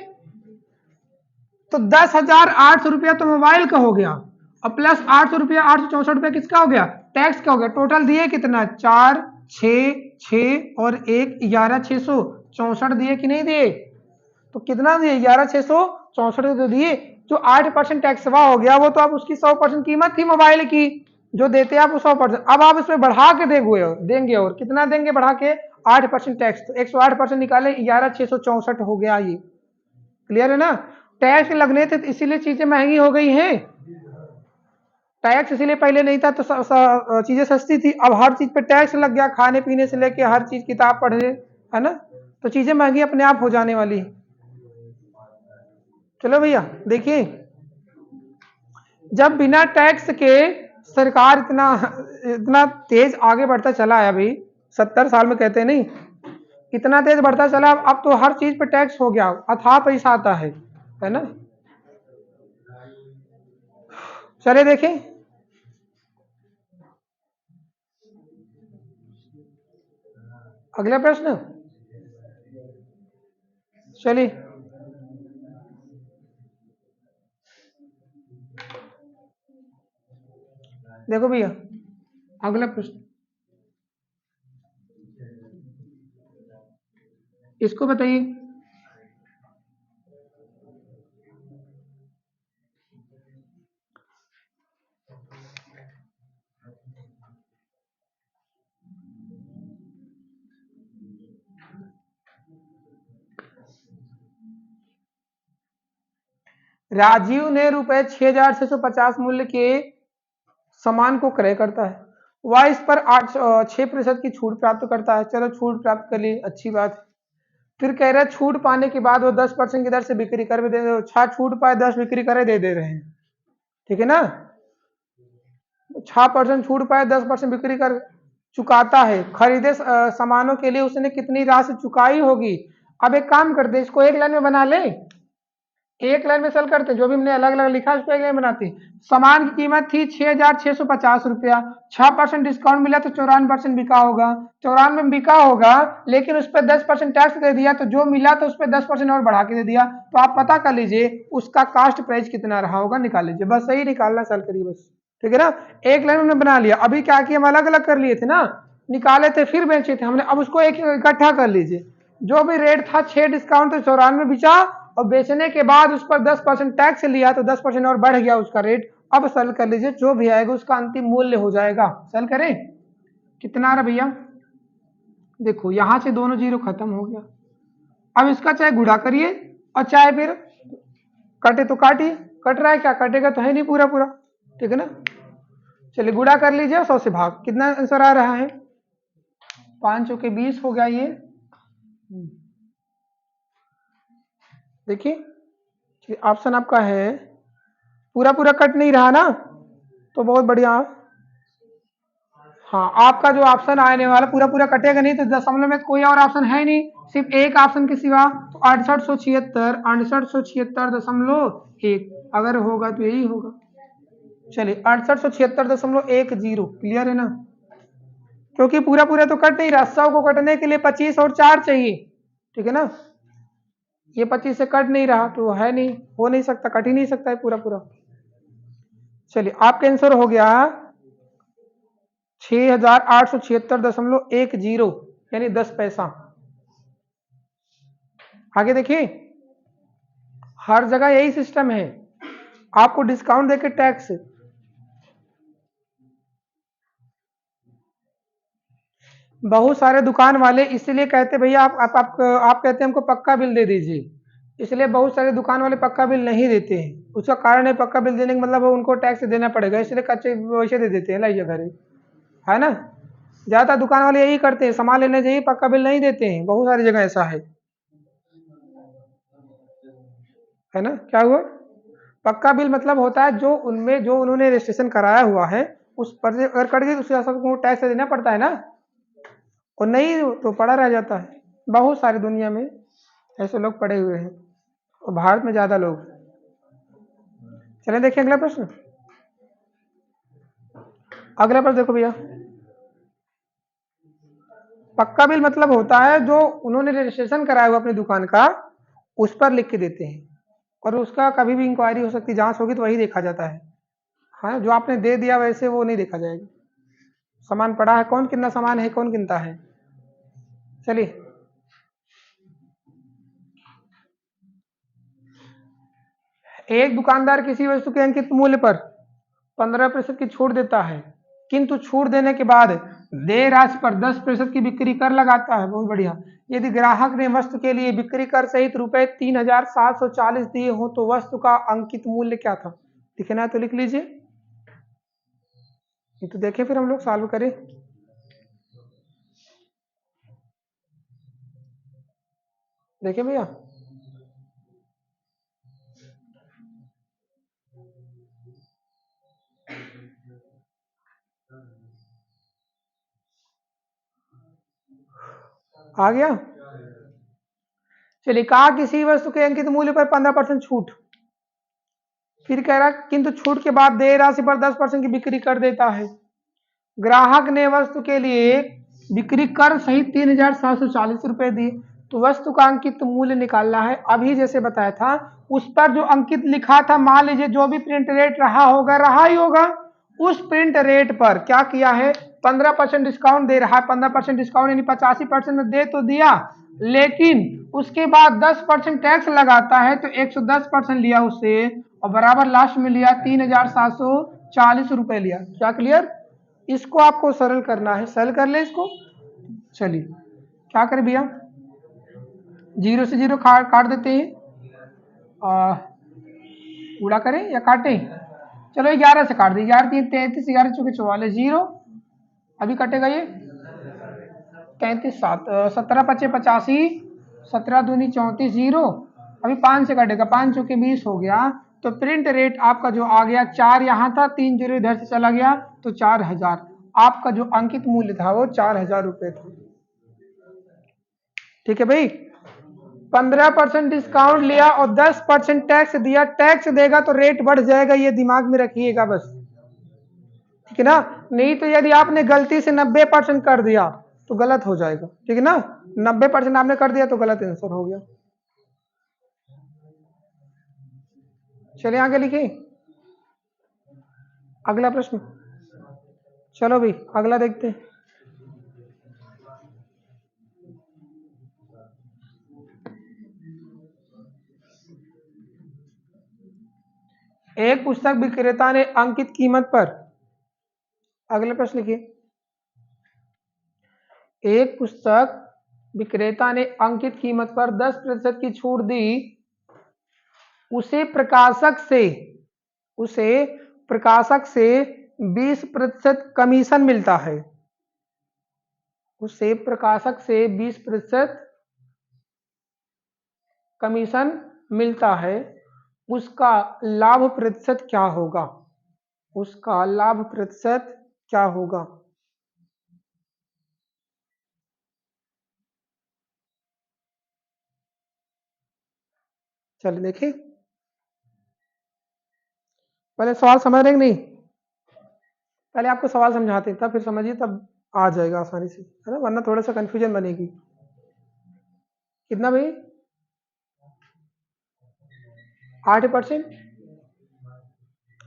तो 10,800 रुपया तो मोबाइल का हो गया, और प्लस 800 रुपया, 864 रुपया किसका हो गया, टैक्स का हो गया। टोटल दिए कितना, 4, 6 और 1, 11,664 दिए कि नहीं दिए, तो कितना दिए, 11,664 तो दिए। जो 8% टैक्स वह हो गया, वो तो अब उसकी 100% कीमत थी मोबाइल की, जो देते आप 100%, अब आप इसमें बढ़ा के देंगे, और कितना देंगे बढ़ा के, 8% टैक्स, तो 108% निकाले, 11,664 हो गया। ये क्लियर है ना। टैक्स लगने थे, इसीलिए चीजें महंगी हो गई हैं। टैक्स इसीलिए पहले नहीं था तो चीजें सस्ती थी, अब हर चीज पे टैक्स लग गया, खाने पीने से लेके हर चीज, किताब पढ़े, है ना, तो चीजें महंगी अपने आप हो जाने वाली है। चलो भैया देखिए, जब बिना टैक्स के सरकार इतना इतना तेज आगे बढ़ता चला है, अभी 70 साल में कहते नहीं, इतना तेज बढ़ता चला, अब तो हर चीज पे टैक्स हो गया, अथाह पैसा आता है ना। चले देखें, अगला प्रश्न। चलिए देखो भैया, अगला प्रश्न इसको बताइए। राजीव ने रुपए 6,650 मूल्य के सामान को क्रय करता है, वह इस पर 6% की छूट प्राप्त करता है। चलो छूट प्राप्त कर ली, अच्छी बात है। फिर कह रहे हैं छूट पाने के बाद वो 10% की दर से बिक्री कर भी दे रहे, 6 छूट पाए 10 बिक्री करे दे रहे हैं, ठीक है ना। 6% छूट पाए 10% बिक्री कर चुकाता है। खरीदे सामानों के लिए उसने कितनी राशि चुकाई होगी। अब एक काम करते हैं, इसको एक लाइन में बना ले, एक लाइन में सेल करते हैं, जो भी हमने अलग अलग लिखा है उसको एक लाइन बनाते हैं। सामान की कीमत थी 6,650 रुपया, 6% डिस्काउंट मिला तो 94% बिका होगा, 94 में बिका होगा, लेकिन उस पर 10% टैक्स दे दिया, तो जो मिला तो उस पर 10% और बढ़ा के दे दिया। तो आप पता कर लीजिए उसका कास्ट प्राइस कितना रहा होगा, निकाल लीजिए, बस सही निकालना, सेल करिए बस, ठीक है ना। एक लाइन हमने बना लिया। अभी क्या किया, हम अलग अलग कर लिए थे ना, निकाले थे फिर बेचे थे हमने, अब उसको एक इकट्ठा कर लीजिए। जो भी रेट था 6 डिस्काउंट तो 94 बिचा, और बेचने के बाद उस पर 10% टैक्स लिया तो 10% और बढ़ गया उसका रेट। अब सेल कर लीजिए, जो भी आएगा उसका अंतिम मूल्य हो जाएगा। सेल करें, कितना आ रहा भैया, देखो यहां से दोनों जीरो खत्म हो गया। अब इसका चाहे गुणा करिए और चाहे फिर कटे तो काटिए, कट रहा है क्या, कटेगा तो है नहीं पूरा पूरा, ठीक है ना। चलिए गुणा कर लीजिए, 100 से भाग, कितना आंसर आ रहा है, 5 चौके 20 हो गया ये। देखिए ऑप्शन आपका है, पूरा पूरा कट नहीं रहा ना, तो बहुत बढ़िया। हाँ, आपका जो ऑप्शन आने वाला पूरा पूरा कटेगा नहीं, तो दशमलव में कोई और ऑप्शन है नहीं, सिर्फ एक ऑप्शन के सिवा, तो 6876 अगर होगा तो यही होगा। चलिए 6876.10, क्लियर है ना, क्योंकि पूरा पूरा तो कट नहीं रहा, 100 को कटने के लिए 25 और 4 चाहिए, ठीक है ना। ये 25 से कट नहीं रहा तो है नहीं, हो नहीं सकता, कट ही नहीं सकता है पूरा पूरा। चलिए आपका आंसर हो गया 6,876.10, यानी 10 पैसा। आगे देखिए, हर जगह यही सिस्टम है, आपको डिस्काउंट देके टैक्स। बहुत सारे दुकान वाले इसीलिए कहते भैया आप कहते हैं हमको पक्का बिल दे दीजिए, इसलिए बहुत सारे दुकान वाले पक्का बिल नहीं देते हैं। उसका कारण है, पक्का बिल देने का मतलब उनको टैक्स देना पड़ेगा, इसलिए कच्चे वैसे दे देते हैं, लाइए घर है ना। ज्यादातर दुकान वाले यही करते हैं, सामान लेने जाइए पक्का बिल नहीं देते हैं, बहुत सारी जगह ऐसा है ना। क्या हुआ, पक्का बिल मतलब होता है जो उनमें जो उन्होंने रजिस्ट्रेशन कराया हुआ है उस पर से अगर कट गई तो उसके सबको टैक्स देना पड़ता है ना, और नहीं तो पड़ा रह जाता है। बहुत सारी दुनिया में ऐसे लोग पड़े हुए हैं, और भारत में ज्यादा लोग। चलें देखिए अगला प्रश्न, अगला प्रश्न देखो भैया, पक्का बिल मतलब होता है जो उन्होंने रजिस्ट्रेशन कराया हुआ अपनी दुकान का, उस पर लिख के देते हैं, और उसका कभी भी इंक्वायरी हो सकती है, जांच होगी तो वही देखा जाता है। हाँ, जो आपने दे दिया वैसे वो नहीं देखा जाएगा, सामान पड़ा है, कौन कितना सामान है, कौन किनता है। चलिए एक दुकानदार किसी वस्तु के अंकित मूल्य पर 15% की छूट देता है, किंतु छूट देने के बाद देय राशि पर 10% की बिक्री कर लगाता है। बहुत बढ़िया। यदि ग्राहक ने वस्तु के लिए बिक्री कर सहित रुपए 3,740 दिए हो तो वस्तु का अंकित मूल्य क्या था। लिखना है तो लिख लीजिए, ये तो देखें फिर हम लोग सॉल्व करें। देखिए भैया, आ गया। चलिए, कहा किसी वस्तु के अंकित मूल्य पर 15% छूट। फिर कह रहा किंतु छूट के बाद देय राशि पर 10% की बिक्री कर देता है। ग्राहक ने वस्तु के लिए बिक्री कर सहित 3,740 रुपए दिए। तो वस्तु का अंकित मूल्य निकालना है। अभी जैसे बताया था, उस पर जो अंकित लिखा था, मान लीजिए जो भी प्रिंट रेट रहा होगा, रहा ही होगा, उस प्रिंट रेट पर क्या किया है, 15% डिस्काउंट दे रहा है। 15% डिस्काउंट यानी 85% में दे तो दिया, लेकिन उसके बाद 10% टैक्स लगाता है, तो 110% लिया उससे, और बराबर लास्ट में लिया 3,740 रुपए लिया। क्या क्लियर? इसको आपको सरल करना है, सरल कर ले इसको। चलिए, क्या करें भैया, 0 से 0 काट देते हैं, पूरा करें या काटें? चलो 11 से काट दी, 11 3 33, 11 चौके 44, 0 अभी कटेगा ये 33 7 17 5 85, 17 दूनी 34, 0 अभी 5 से कटेगा, 5 चौके 20 हो गया। तो प्रिंट रेट आपका जो आ गया 4 यहाँ था, 3 0 इधर से चला गया, तो 4,000। आपका जो अंकित मूल्य था वो 4,000 रुपए था। ठीक है भाई, 15% डिस्काउंट लिया और 10% टैक्स दिया। टैक्स देगा तो रेट बढ़ जाएगा, ये दिमाग में रखिएगा बस, ठीक है ना। नहीं तो यदि आपने गलती से 90% कर दिया तो गलत हो जाएगा, ठीक है ना। 90% आपने कर दिया तो गलत आंसर हो गया। चलिए आगे लिखिए अगला प्रश्न। चलो भाई अगला देखते हैं। एक पुस्तक विक्रेता ने अंकित कीमत पर, अगले प्रश्न लिखिए। एक पुस्तक विक्रेता ने अंकित कीमत पर 10% की छूट दी। उसे प्रकाशक से 20% कमीशन मिलता है। उसे प्रकाशक से 20% कमीशन मिलता है। उसका लाभ प्रतिशत क्या होगा? उसका लाभ प्रतिशत क्या होगा? चलिए देखिए, पहले सवाल समझ रहे कि नहीं? पहले आपको सवाल समझाते हैं, तब फिर समझिए, तब आ जाएगा आसानी से, है ना, वरना थोड़ा सा कंफ्यूजन बनेगी। कितना भाई? 8%?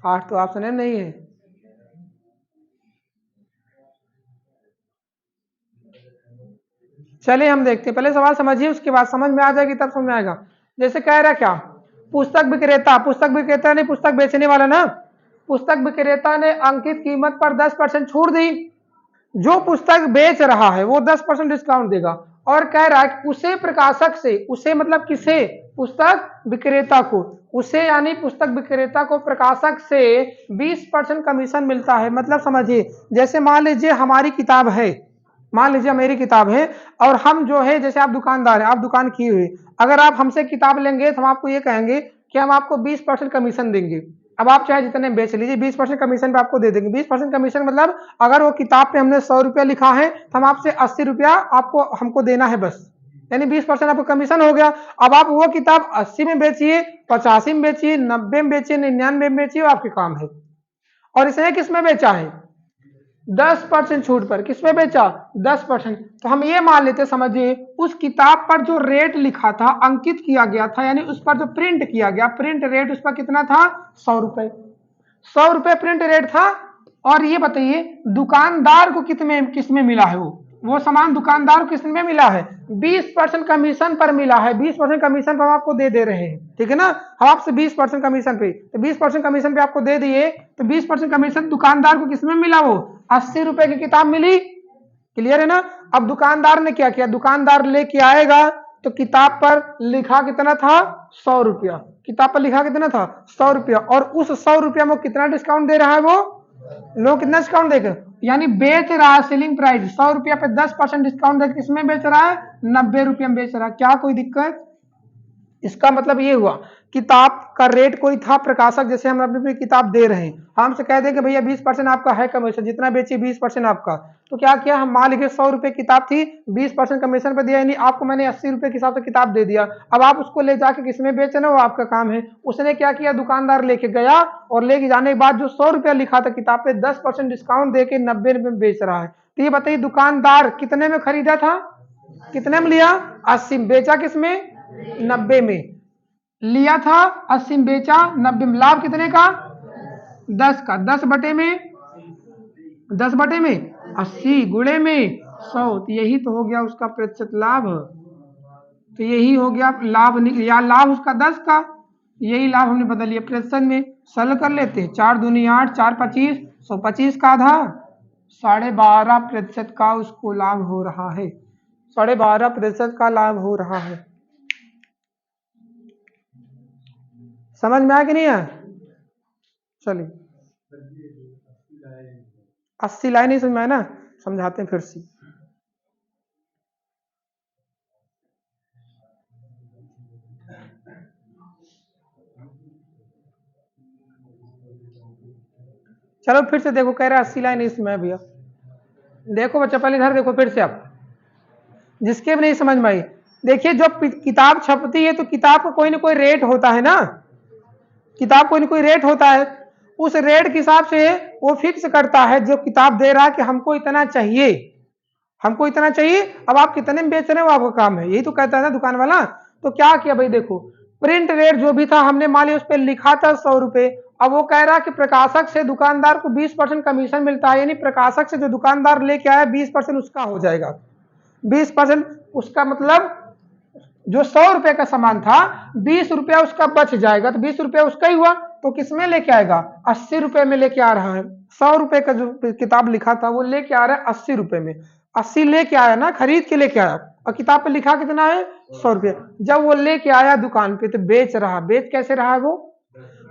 8 तो ऑप्शन है नहीं है। चलिए हम देखते हैं, पहले सवाल समझिए, उसके बाद समझ में आ जाएगी, तब समझ में आएगा। जैसे कह रहा क्या, पुस्तक विक्रेता ने पुस्तक बेचने वाला ना, पुस्तक विक्रेता ने अंकित कीमत पर 10% छूट दी। जो पुस्तक बेच रहा है वो 10% डिस्काउंट देगा, और कह रहा है उसे प्रकाशक से, उसे मतलब किसे, पुस्तक विक्रेता को, उसे यानी पुस्तक विक्रेता को प्रकाशक से 20% कमीशन मिलता है। मतलब समझिए, जैसे मान लीजिए हमारी किताब है, मान लीजिए मेरी किताब है, और हम जो है, जैसे आप दुकानदार हैं, आप दुकान किए हुए, अगर आप हमसे किताब लेंगे तो हम आपको ये कहेंगे कि हम आपको 20% कमीशन देंगे। अब आप चाहे जितने बेच लीजिए, 20% कमीशन पे आपको दे देंगे। 20% कमीशन मतलब अगर वो किताब पे हमने 100 रुपया लिखा है तो हम आपसे 80 रुपया आपको हमको देना है बस, यानी 20% आपको कमीशन हो गया। अब आप वो किताब 80 में बेचिए, 85 में बेचिए, 90 में बेचिए, 99 में बेचिए, आपके काम है। और इसने किस में बेचा है? 10% छूट पर। किस में बेचा? 10%। तो हम ये मान लेते, समझिए, उस किताब पर जो रेट लिखा था, अंकित किया गया था, यानी उस पर जो प्रिंट किया गया, प्रिंट रेट उस पर कितना था? 100 रुपए। 100 रुपए प्रिंट रेट था। और ये बताइए दुकानदार को कितने किसमें मिला है? वो सामान दुकानदार को किसमें मिला है? 20% कमीशन पर मिला है। 20% कमीशन पर हम आपको दे रहे हैं, ठीक है ना। हम आपसे 20% कमीशन पे, तो 20% कमीशन पे आपको दे दिए, तो 20% कमीशन दुकानदार को किसमें मिला? वो 80 रुपए की किताब मिली। क्लियर है ना। अब दुकानदार ने क्या किया, दुकानदार लेके आएगा तो किताब पर लिखा कितना था? 100 रुपया। किताब पर लिखा कितना था? 100 रुपया। और उस 100 रुपया में कितना डिस्काउंट दे रहा है? वो लोग कितना डिस्काउंट देकर, यानी बेच रहा है सेलिंग प्राइस 100 रुपया पे 10% डिस्काउंट देकर किसमें बेच रहा है? 90 रुपया में बेच रहा है। क्या कोई दिक्कत? इसका मतलब ये हुआ किताब का रेट कोई था, प्रकाशक जैसे हम अपनी किताब दे रहे हैं, हमसे कह दें कि भैया 20% आपका है कमीशन, जितना बेची 20% आपका, तो क्या किया हम, मान लीजिए 100 रुपए किताब थी, 20% कमीशन पे दिया, यानी आपको मैंने 80 रुपए के हिसाब से किताब दे दिया। अब आप उसको ले जाके किसमें बेचना, वो आपका काम है। उसने क्या किया, दुकानदार लेके गया और लेके जाने के बाद जो 100 रुपया लिखा था किताब पे 10% डिस्काउंट दे के 90 रुपए में बेच रहा है। तो ये बताइए दुकानदार कितने में खरीदा था, कितने में लिया, 80, बेचा किसमें, 90 में। लिया था 80 में, बेचा 90 में, लाभ कितने का, 10 का, 10/80 गुणे में 100, तो यही तो हो गया उसका प्रतिशत लाभ। तो यही हो गया लाभ, या लाभ उसका 10 का, यही लाभ हमने बदल लिया प्रतिशत में। सरल कर लेते हैं, 4 दूनी 8, 4 25, 125 का आधा, 12.5% का उसको लाभ हो रहा है, 12.5% का लाभ हो रहा है। समझ में आया कि नहीं आया? चलिए 80 लाइन नहीं समझ में आया ना, समझाते हैं फिर से। चलो फिर से देखो, कह रहा 80 लाइन इसमें भैया, देखो बच्चा पहले इधर देखो फिर से, आप जिसके भी नहीं समझ में आई, देखिए जब किताब छपती है तो किताब का कोई ना कोई रेट होता है ना, किताब कोई ना कोई रेट होता है, उस रेट के हिसाब से वो फिक्स करता है जो किताब दे रहा है कि हमको इतना चाहिए, हमको इतना चाहिए। अब आप कितने में बेच रहे हो आपका काम है, यही तो कहता है ना दुकान वाला। तो क्या किया भाई, देखो प्रिंट रेट जो भी था हमने मान लिया उस पर लिखा था 100 रुपए, अब वो कह रहा कि प्रकाशक से दुकानदार को 20% कमीशन मिलता है, यानी प्रकाशक से जो दुकानदार लेके आया 20% उसका हो जाएगा, 20% उसका, मतलब जो 100 रुपए का सामान था 20 रुपया उसका बच जाएगा, तो 20 रुपया उसका ही हुआ, तो किसमें लेके आएगा, 80 रुपए में लेके आ रहा है। 100 रुपए का जो किताब लिखा था वो लेके आ रहा है 80 रुपए में, 80 लेके आया ना, खरीद के लेके आया, और किताब पे लिखा कितना है, 100 रुपये। जब वो लेके आया दुकान पे तो बेच रहा, बेच कैसे रहा है वो,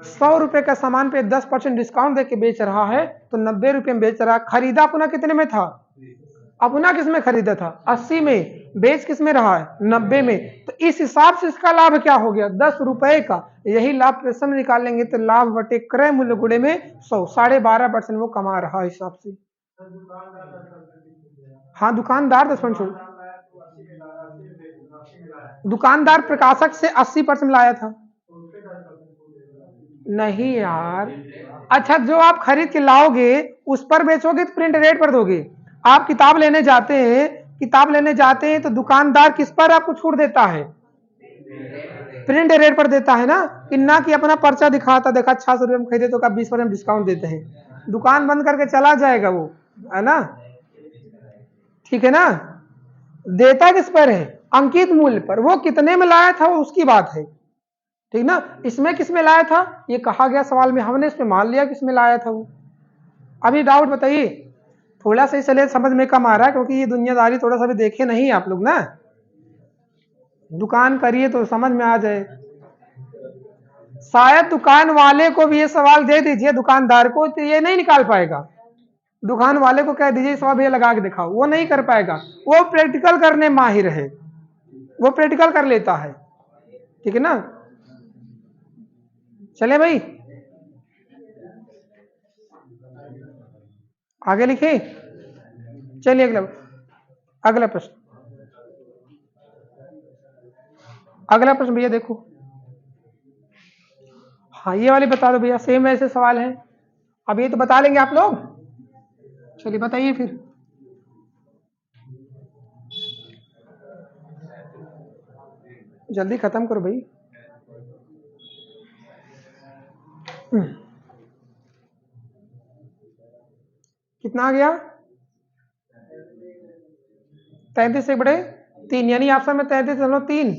100 रुपए का सामान पे 10% डिस्काउंट देके बेच रहा है, तो 90 रुपए में बेच रहा। खरीदा अपना कितने में था, अपना किसमें खरीदा था, 80 में, बेच किसमें रहा है, 90 में। तो इस हिसाब से इसका लाभ क्या हो गया, 10 रुपए का। यही लाभ प्रश्न में निकाल लेंगे, तो लाभ बटे क्रय मूल्य गुणे में 100, 12.5% वो कमा रहा है हिसाब से। हाँ दुकानदार 10%, दुकानदार प्रकाशक से 80% लाया था। नहीं यार, अच्छा जो आप खरीद के लाओगे उस पर बेचोगे तो प्रिंट रेट पर दोगे। आप किताब लेने जाते हैं, किताब लेने जाते हैं तो दुकानदार किस पर आपको छूट देता है, प्रिंट रेट पर देता है ना, कि ना कि अपना पर्चा दिखाता, देखा 600 रुपये में खरीदे तो का 20% डिस्काउंट देते हैं, दुकान बंद करके चला जाएगा वो, है ना, ठीक है ना। देता किस पर है, अंकित मूल्य पर, वो कितने में लाया था वो उसकी बात है, ठीक ना। इसमें किसमें लाया था, ये कहा गया सवाल में, हमने इसमें मान लिया किसमें लाया था वो। अभी डाउट बताइए, थोड़ा सा इसलिए समझ में कम आ रहा है क्योंकि ये दुनियादारी थोड़ा सा भी देखे नहीं आप लोग ना, दुकान करिए तो समझ में आ जाए। शायद दुकान वाले को भी ये सवाल दे दीजिए, दुकानदार को, तो ये नहीं निकाल पाएगा। दुकान वाले को कह दीजिए सवाल भैया लगा के दिखाओ, वो नहीं कर पाएगा, वो प्रैक्टिकल करने माहिर है, वो प्रैक्टिकल कर लेता है, ठीक है ना। चले भाई आगे लिखे, चलिए अगला प्रश्न, अगला प्रश्न भैया देखो, हाँ ये वाली बता दो भैया, सेम वैसे सवाल है, अब ये तो बता लेंगे आप लोग, चलिए बताइए फिर। जल्दी खत्म करो भाई। कितना आ गया, 33/3, यानी ऑप्शन में 33.3।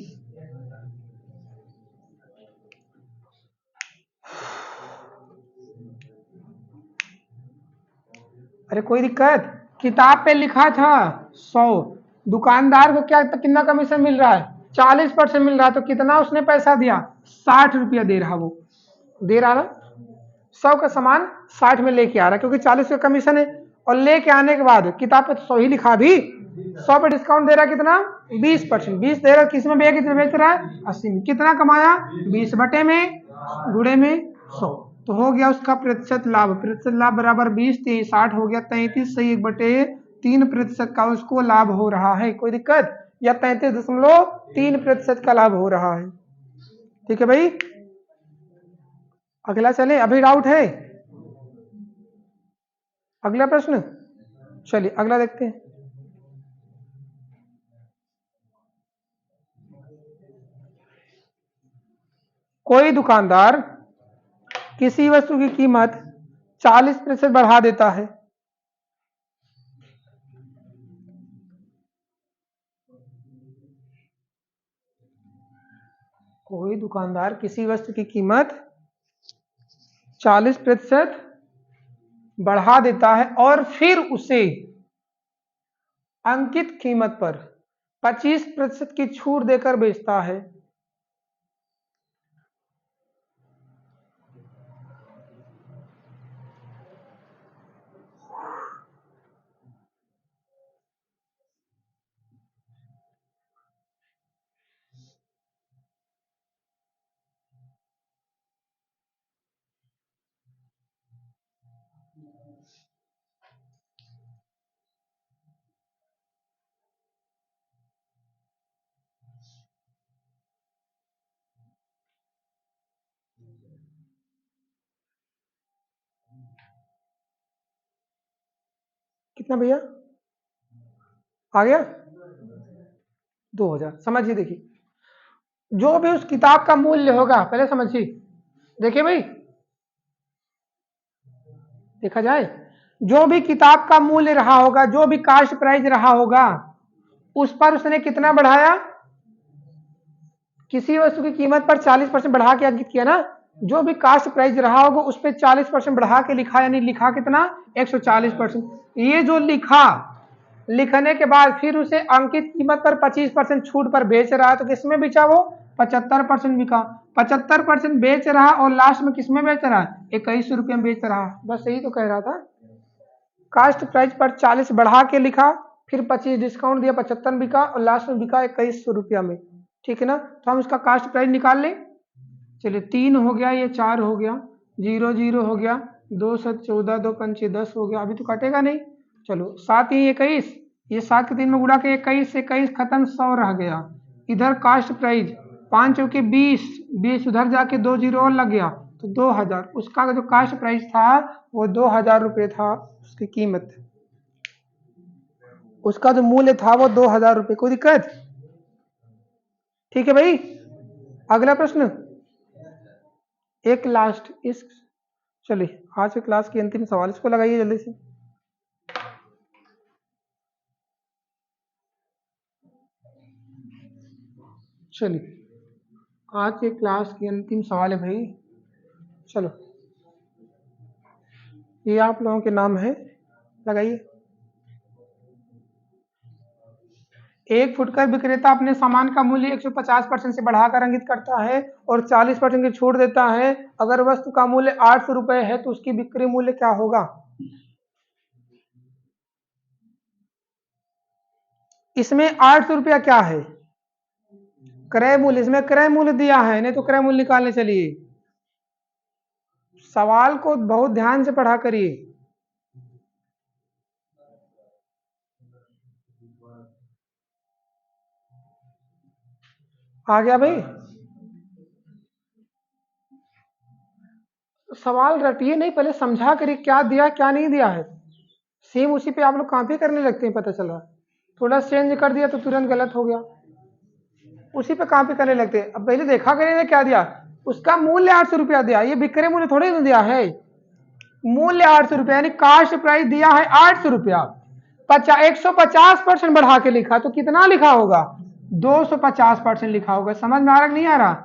अरे कोई दिक्कत, किताब पे लिखा था 100, दुकानदार को क्या कितना कमीशन मिल रहा है, 40% मिल रहा है, तो कितना उसने पैसा दिया, 60 रुपया दे रहा, वो दे रहा ना, 100 का सामान 60 में लेके आ रहा, क्योंकि 40 का कमीशन है, और लेके आने के बाद किताब पे तो 100 ही लिखा भी, 100 पे डिस्काउंट दे रहा है कितना 20%, 20 दे रहा है, किस में बेच कितने बेच रहा है 80 में, कितना कमाया 20 बटे में गुणे में 100, तो हो गया उसका प्रतिशत लाभ, प्रतिशत लाभ बराबर 20, 60 हो गया 33 से 1/3% का उसको लाभ हो रहा है, कोई दिक्कत, या 33.3% का लाभ हो रहा है। ठीक है भाई, अगला चले, अभी डाउट है, अगला प्रश्न, चलिए अगला देखते हैं। कोई दुकानदार किसी वस्तु की कीमत 40% बढ़ा देता है, कोई दुकानदार किसी वस्तु की कीमत 40% बढ़ा देता है और फिर उसे अंकित कीमत पर 25% की छूट देकर बेचता है, कितना भैया आ गया 2000। समझिए, देखिए जो भी उस किताब का मूल्य होगा, पहले समझिए, देखिए भाई, देखा जाए, जो भी किताब का मूल्य रहा होगा, जो भी कास्ट प्राइस रहा होगा, उस पर उसने कितना बढ़ाया, किसी वस्तु की कीमत पर 40% बढ़ा के अंकित किया ना, जो भी कास्ट प्राइस रहा होगा उस पर 40% बढ़ा के लिखा, यानी लिखा कितना 140%। ये जो लिखा, लिखने के बाद फिर उसे अंकित कीमत पर 25% छूट पर बेच रहा है, तो किसमें बेचा वो 75% बिका, 75% बेच रहा और लास्ट में किसमें बेच रहा है 21 रुपये में बेच रहा। बस यही तो कह रहा था, कास्ट प्राइस पर 40 बढ़ा के लिखा, फिर 25 डिस्काउंट दिया, 75 बिका और लास्ट में बिका 2100 रुपया में। ठीक है ना, तो हम उसका कास्ट प्राइस निकाल लें। चलिए 3 हो गया, ये 4 हो गया, 0 0 हो गया, 2 7 14, 2 5 10 हो गया, अभी तो कटेगा नहीं। चलो 7 ही 21, ये 7 के 3 में गुड़ा के 21 खत्म, 100 रह गया। इधर कास्ट प्राइस 5 चौके 20, 20 उधर जाके 2 0 और लग गया, तो 2000, उसका जो कास्ट प्राइस था वो 2000 रुपये था, उसकी कीमत, उसका जो मूल्य था वो 2000 रुपये। कोई दिक्कत? ठीक है भाई, अगला प्रश्न, एक लास्ट इस, चलिए आज के क्लास की अंतिम सवाल, इसको लगाइए जल्दी से। चलिए आज के क्लास की अंतिम सवाल है भाई, चलो ये आप लोगों के नाम है, लगाइए। एक फुटकर विक्रेता अपने सामान का मूल्य 150% से बढ़ाकर अंकित करता है और 40% की छूट देता है। अगर वस्तु का मूल्य 800 रुपये है तो उसकी बिक्री मूल्य क्या होगा? इसमें 800 रुपया क्या है? क्रय मूल्य, इसमें क्रय मूल्य दिया है, नहीं तो क्रय मूल्य निकालने चलिए। सवाल को बहुत ध्यान से पढ़ा करिए। आ गया भाई? सवाल रटिए नहीं, पहले समझा करिए क्या दिया क्या नहीं दिया है। सेम उसी पे आप लोग कॉपी करने लगते हैं, पता चला थोड़ा चेंज कर दिया तो तुरंत गलत हो गया, उसी पे कॉपी करने लगते हैं। अब पहले देखा करिए क्या दिया, उसका मूल्य 800 रुपया दिया, ये विक्रय मूल्य थोड़ी ना दिया है, मूल्य 800 रुपया, यानी कास्ट प्राइस दिया है 800 रुपया, 150% बढ़ा के लिखा तो कितना लिखा होगा 250% लिखा होगा। समझ में आ रहा नहीं आ रहा?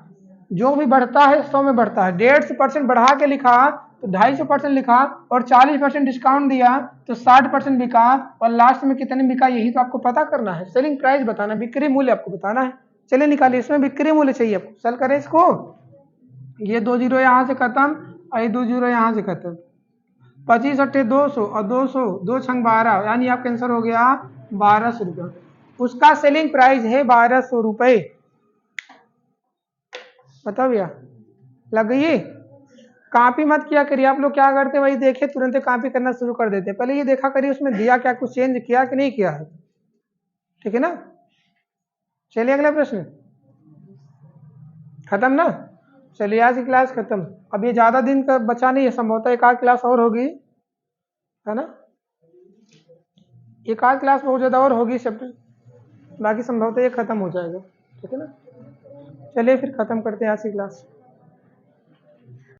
जो भी बढ़ता है 100 में बढ़ता है, 150% बढ़ा के लिखा तो 250% लिखा और 40% डिस्काउंट दिया तो 60% बिका और लास्ट में कितने बिका यही तो आपको पता करना है। सेलिंग प्राइस बताना, बिक्री मूल्य आपको बताना है। चलिए निकालिए, इसमें बिक्री मूल्य चाहिए आपको, सेल करें इसको, ये 2 जीरो यहाँ से खत्म और ये 2 जीरो यहाँ से खत्म, 25 अट्ठे 200 और 200 2 छंग 12, यानी आपका आंसर हो गया 1200 रुपये, उसका सेलिंग प्राइस है 1200 रुपये। बताओ भैया, लग गई है? कॉपी मत किया करिए आप लोग, क्या करते हैं वही देखे तुरंत कॉपी करना शुरू कर देते हैं। पहले ये देखा करिए उसमें दिया क्या, कुछ चेंज किया कि नहीं किया है। ठीक है ना? चलिए अगला प्रश्न, खत्म ना? चलिए आज की क्लास खत्म। अब ये ज़्यादा दिन का बचा नहीं है, संभवतः एक आध क्लास और होगी, है ना? एक आध क्लास बहुत ज़्यादा और होगी चैप्टर, बाकी संभवतः ये खत्म हो जाएगा। ठीक है ना? चलिए फिर खत्म करते हैं आज की क्लास।